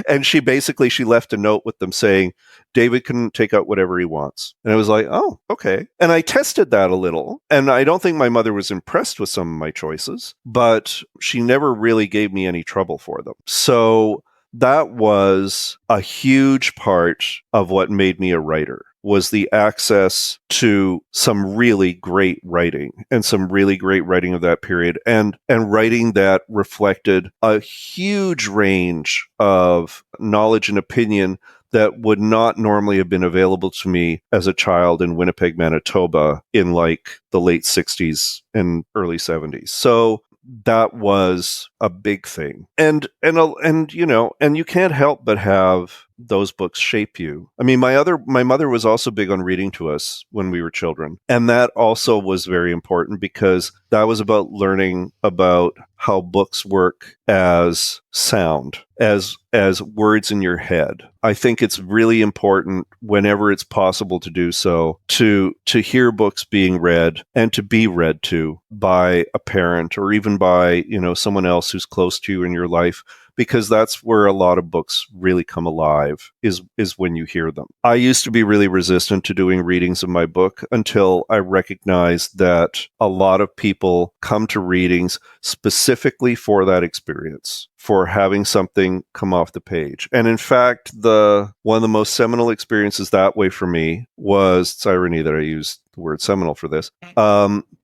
And she left a note with them saying, "David can take out whatever he wants." And I was like, "Oh, okay." And I tested that a little. And I don't think my mother was impressed with some of my choices, but she never really gave me any trouble for them. So that was a huge part of what made me a writer, was the access to some really great writing and some really great writing of that period, and writing that reflected a huge range of knowledge and opinion that would not normally have been available to me as a child in Winnipeg, Manitoba in like the late 60s and early 70s. So that was a big thing. And you can't help but have those books shape you. I mean, my mother was also big on reading to us when we were children. And that also was very important, because that was about learning about how books work as sound, as words in your head. I think it's really important, whenever it's possible to do so, to hear books being read and to be read to by a parent or even by, someone else who's close to you in your life, because that's where a lot of books really come alive, is when you hear them. I used to be really resistant to doing readings of my book until I recognized that a lot of people come to readings specifically for that experience, for having something come off the page. And in fact, one of the most seminal experiences that way for me was, it's irony that I used the word seminal for this.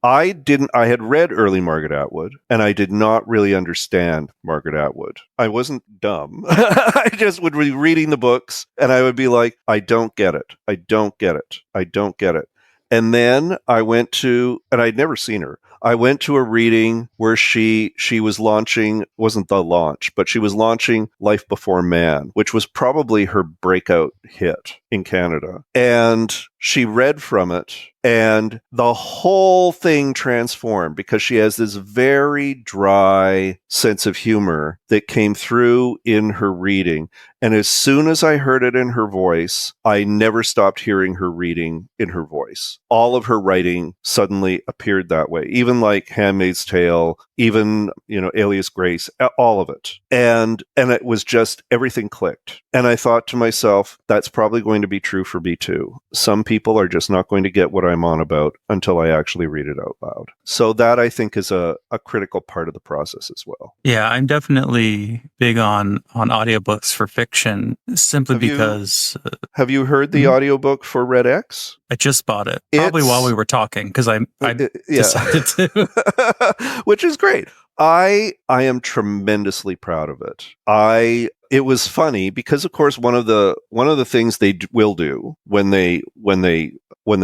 I had read early Margaret Atwood, and I did not really understand Margaret Atwood. I wasn't dumb. I just would be reading the books and I would be like, I don't get it. I don't get it. I don't get it. And then I went to, and I'd never seen her. I went to a reading where she was launching, wasn't the launch, but she was launching Life Before Man, which was probably her breakout hit in Canada. And she read from it, and the whole thing transformed, because she has this very dry sense of humor that came through in her reading. And as soon as I heard it in her voice, I never stopped hearing her reading in her voice. All of her writing suddenly appeared that way, even like Handmaid's Tale, even, Alias Grace, all of it. And it was just, everything clicked. And I thought to myself, that's probably going to be true for me too. Some people are just not going to get what I'm on about until I actually read it out loud. So that, I think, is a critical part of the process as well. Yeah, I'm definitely big on audiobooks for fiction, simply because... Have you heard the audiobook for Red X? I just bought it, probably while we were talking, because I decided to. Which is great. I am tremendously proud of it. It was funny because, of course, one of the things they will do when they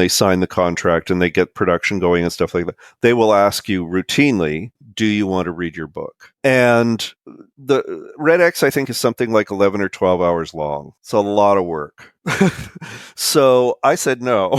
sign the contract and they get production going and stuff like that, they will ask you routinely, do you want to read your book? And the Red X, I think, is something like 11 or 12 hours long. It's a lot of work. So I said no.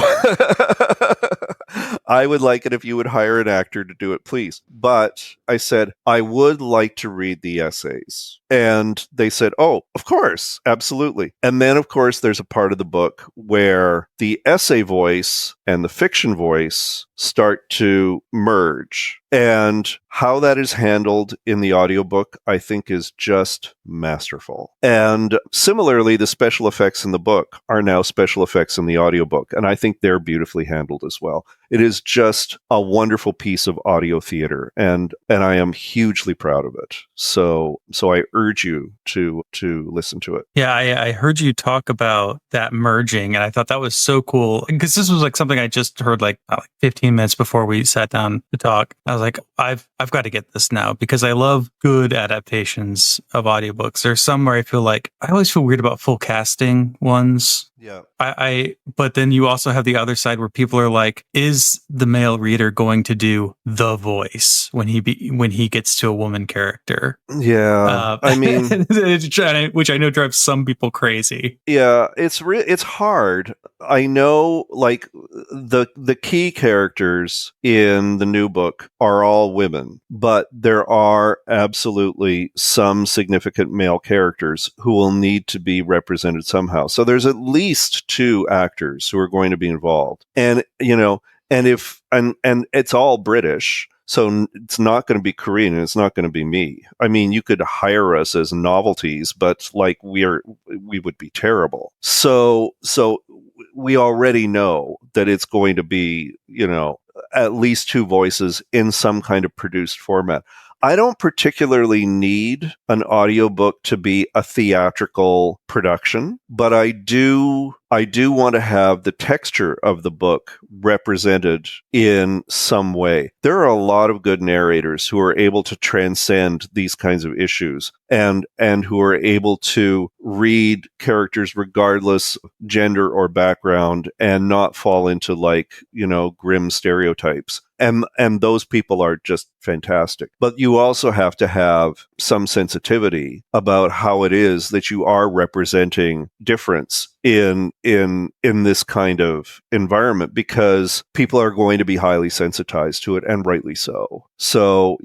I would like it if you would hire an actor to do it, please. But I said, I would like to read the essays. And they said, oh, of course, absolutely. And then, of course, there's a part of the book where the essay voice and the fiction voice start to merge. And how that is handled in the audiobook, I think, is just masterful. And similarly, the special effects in the book are now special effects in the audiobook. And I think they're beautifully handled as well. It is just a wonderful piece of audio theater, and I am hugely proud of it. So I urge you to listen to it. Yeah, I heard you talk about that merging, and I thought that was so cool because this was like something I just heard like 15 minutes before we sat down to talk. I was like, I've got to get this now because I love good adaptations of audiobooks. There's some where I feel like I always feel weird about full casting ones. Yeah. But then you also have the other side where people are like, is the male reader going to do the voice when he gets to a woman character? Yeah. I mean, which I know drives some people crazy. Yeah, it's hard. I know, like the key characters in the new book are all women, but there are absolutely some significant male characters who will need to be represented somehow. So there's at least 2 actors who are going to be involved, and and it's all British. So it's not going to be Korean, and it's not going to be me. I mean, you could hire us as novelties, but like we would be terrible. So we already know that it's going to be, at least 2 voices in some kind of produced format. I don't particularly need an audiobook to be a theatrical production, but I do want to have the texture of the book represented in some way. There are a lot of good narrators who are able to transcend these kinds of issues and who are able to read characters regardless of gender or background and not fall into grim stereotypes. And those people are just fantastic. But you also have to have some sensitivity about how it is that you are representing difference in this kind of environment, because people are going to be highly sensitized to it, and rightly so. So,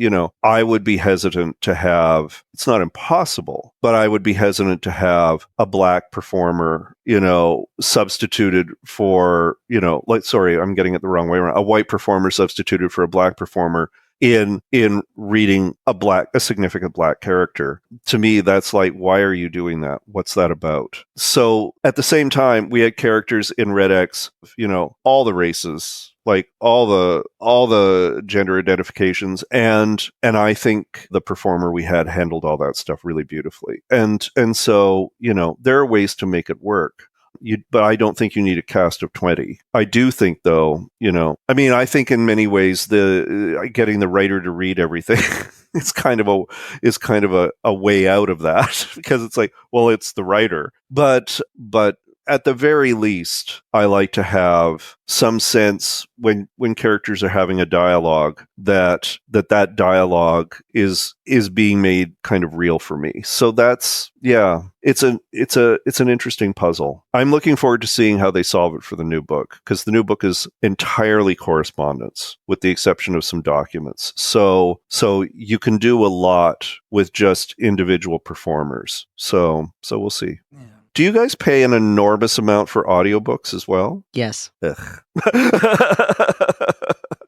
I would be hesitant to have, it's not impossible, but I would be hesitant to have a black performer, substituted for, I'm getting it the wrong way around, a white performer substituted for a black performer in reading a significant black character. To me, that's like, why are you doing that? What's that about? So at the same time, we had characters in Red X, all the races, like all the gender identifications, and I think the performer we had handled all that stuff really beautifully. And so, there are ways to make it work. But I don't think you need a cast of 20. I do think, though, I think in many ways the getting the writer to read everything is kind of a way out of that, because it's like, well, it's the writer. But at the very least, I like to have some sense when characters are having a dialogue that dialogue is being made kind of real for me. So that's, it's an interesting puzzle. I'm looking forward to seeing how they solve it for the new book, because the new book is entirely correspondence with the exception of some documents. So you can do a lot with just individual performers. So we'll see. Yeah. Do you guys pay an enormous amount for audiobooks as well? Yes. Ugh.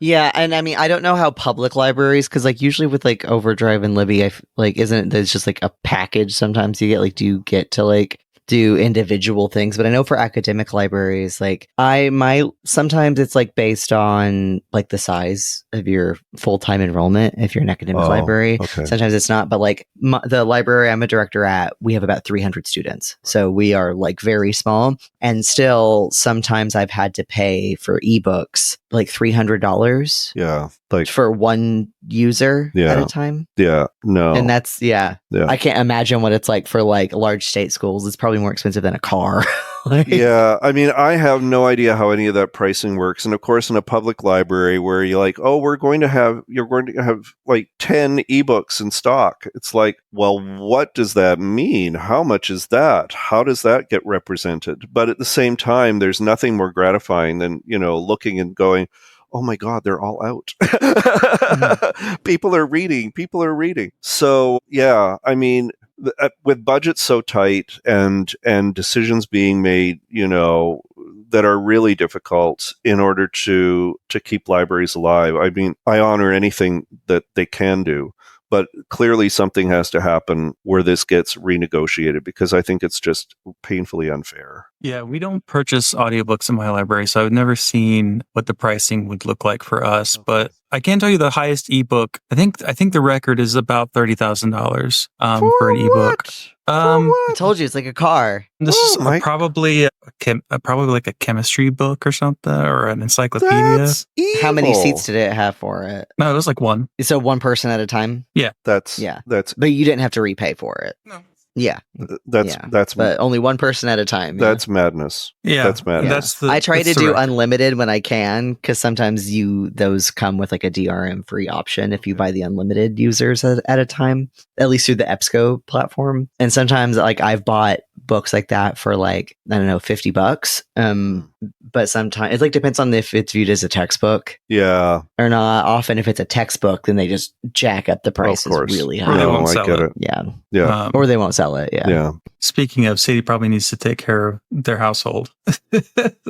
Yeah, and I don't know how public libraries, because usually with Overdrive and Libby, isn't it there's just a package sometimes you get, do you get to do individual things? But I know for academic libraries, sometimes it's based on the size of your full-time enrollment if you're an academic library. Okay. Sometimes it's not, but the library I'm a director at, we have about 300 students. So we are very small, and still sometimes I've had to pay for ebooks $300. Yeah. For one user at a time. Yeah. No. And that's, I can't imagine what it's like for large state schools. It's probably more expensive than a car. Yeah. I have no idea how any of that pricing works. And of course, in a public library where you're you're going to have 10 ebooks in stock. It's well, what does that mean? How much is that? How does that get represented? But at the same time, there's nothing more gratifying than, looking and going, oh my God, they're all out. People are reading. So yeah, I mean, with budgets so tight and decisions being made, that are really difficult in order to keep libraries alive. I mean, I honor anything that they can do, but clearly something has to happen where this gets renegotiated, because I think it's just painfully unfair. Yeah, we don't purchase audiobooks in my library, so I've never seen what the pricing would look like for us. But I can tell you the highest ebook. I think the record is about $30,000 for an ebook. I told you it's like a car. This is probably like a chemistry book or something, or an encyclopedia. That's evil. How many seats did it have for it? No, it was like one. So one person at a time? Yeah. That's But you didn't have to repay for it. No. Yeah. That's but only one person at a time. That's madness. Yeah. That's madness. I try to do unlimited when I can, because sometimes those come with like a DRM free option if you buy the unlimited users at a time, at least through the EBSCO platform. And sometimes like I've bought books like that for like, I don't know, $50. But sometimes it like depends on if it's viewed as a textbook or not. Often if it's a textbook, then they just jack up the prices really high. Or they won't sell it. Yeah. Or they won't sell it. Yeah. Speaking of, Sadie probably needs to take care of their household.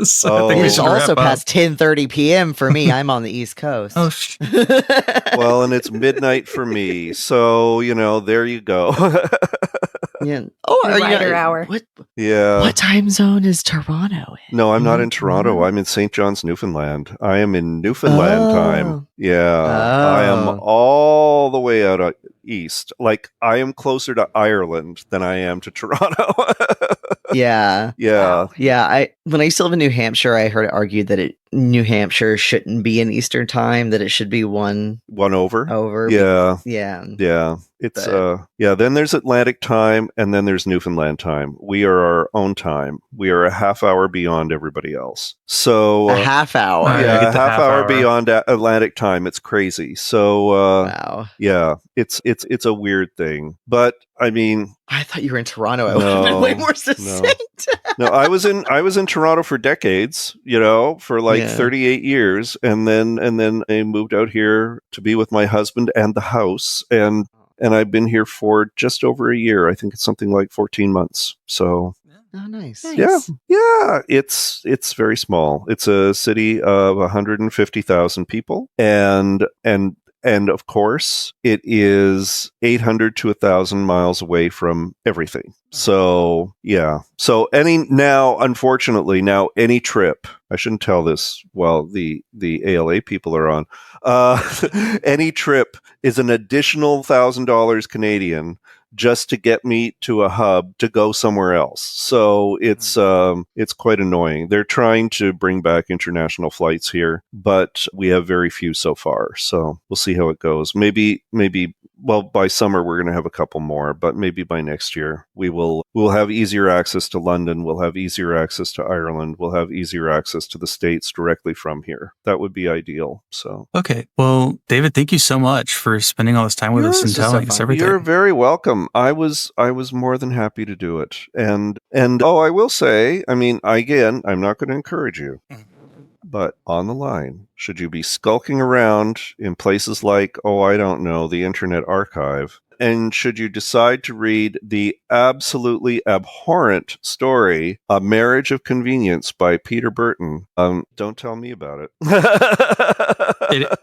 So it's also past 10:30 p.m. for me. I'm on the East Coast. Well, and it's midnight for me. So, there you go. Yeah. Writer hour. What time zone is Toronto in? No, I'm not in Toronto. I'm in St. John's, Newfoundland. I am in Newfoundland time. Yeah. I am all the way out east. Like, I am closer to Ireland than I am to Toronto. Yeah. Yeah. Yeah. When I used to live in New Hampshire, I heard it argued that New Hampshire shouldn't be in Eastern time, that it should be one over. Yeah. Yeah. It's then there's Atlantic time, and then there's Newfoundland time. We are our own time. We are a half hour beyond everybody else. So a half hour. Yeah, a half hour beyond Atlantic time. It's crazy. So wow. Yeah, it's a weird thing. But I mean, I thought you were in Toronto. I would have been way more succinct. No, I was in Toronto for decades, for like 38 years, and then I moved out here to be with my husband and the house, and I've been here for just over a year. I think it's something like 14 months. So oh, nice. Yeah. It's very small. It's a city of 150,000 people, and of course, it is 800 to 1,000 miles away from everything. So, yeah. So unfortunately, any trip, I shouldn't tell this while the ALA people are on, any trip is an additional $1,000 Canadian just to get me to a hub to go somewhere else. So it's quite annoying. They're trying to bring back international flights here, but we have very few so far. So we'll see how it goes. Maybe by summer we're going to have a couple more, but maybe by next year we'll have easier access to London. We'll have easier access to Ireland. We'll have easier access to the States directly from here. That would be ideal. So okay. Well, David, thank you so much for spending all this time with us and telling us everything. You're very welcome. I was more than happy to do it. And I will say, I mean, again, I'm not going to encourage you. But on the line, should you be skulking around in places like, I don't know, the Internet Archive, and should you decide to read the absolutely abhorrent story, A Marriage of Convenience by Peter Burton, don't tell me about it.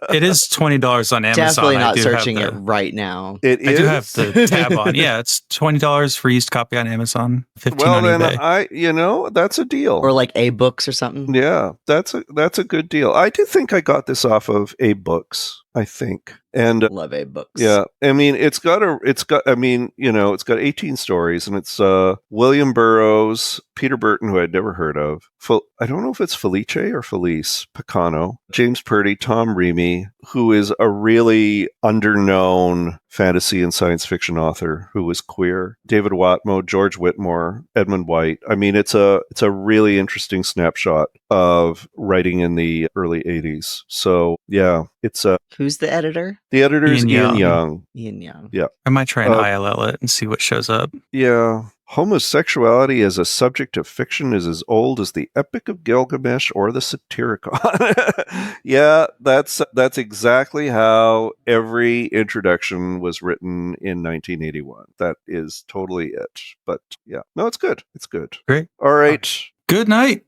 It is $20 on Amazon. Definitely not searching it right now. I do have the tab on. Yeah, it's $20 for used copy on Amazon. $15 on eBay. That's a deal. Or like A-Books or something. Yeah, that's a good deal. I do think I got this off of A-Books, I think. And love A-Books. Yeah, I mean, it's got 18 stories, and it's William Burroughs, Peter Burton, who I'd never heard of. I don't know if it's Felice or Felice Picano, James Purdy, Tom Reamy, who is a really underknown fantasy and science fiction author who was queer, David Watmo, George Whitmore, Edmund White. I mean, it's a really interesting snapshot of writing in the early 80s. So yeah, it's who's the editor? The editor is Ian Young. Ian Young. Yeah. I might try and ILL it and see what shows up. Yeah. Homosexuality as a subject of fiction is as old as the Epic of Gilgamesh or the Satyricon. Yeah, that's exactly how every introduction was written in 1981. That is totally it. But yeah, no, it's good. It's good. Great. All right. Good night.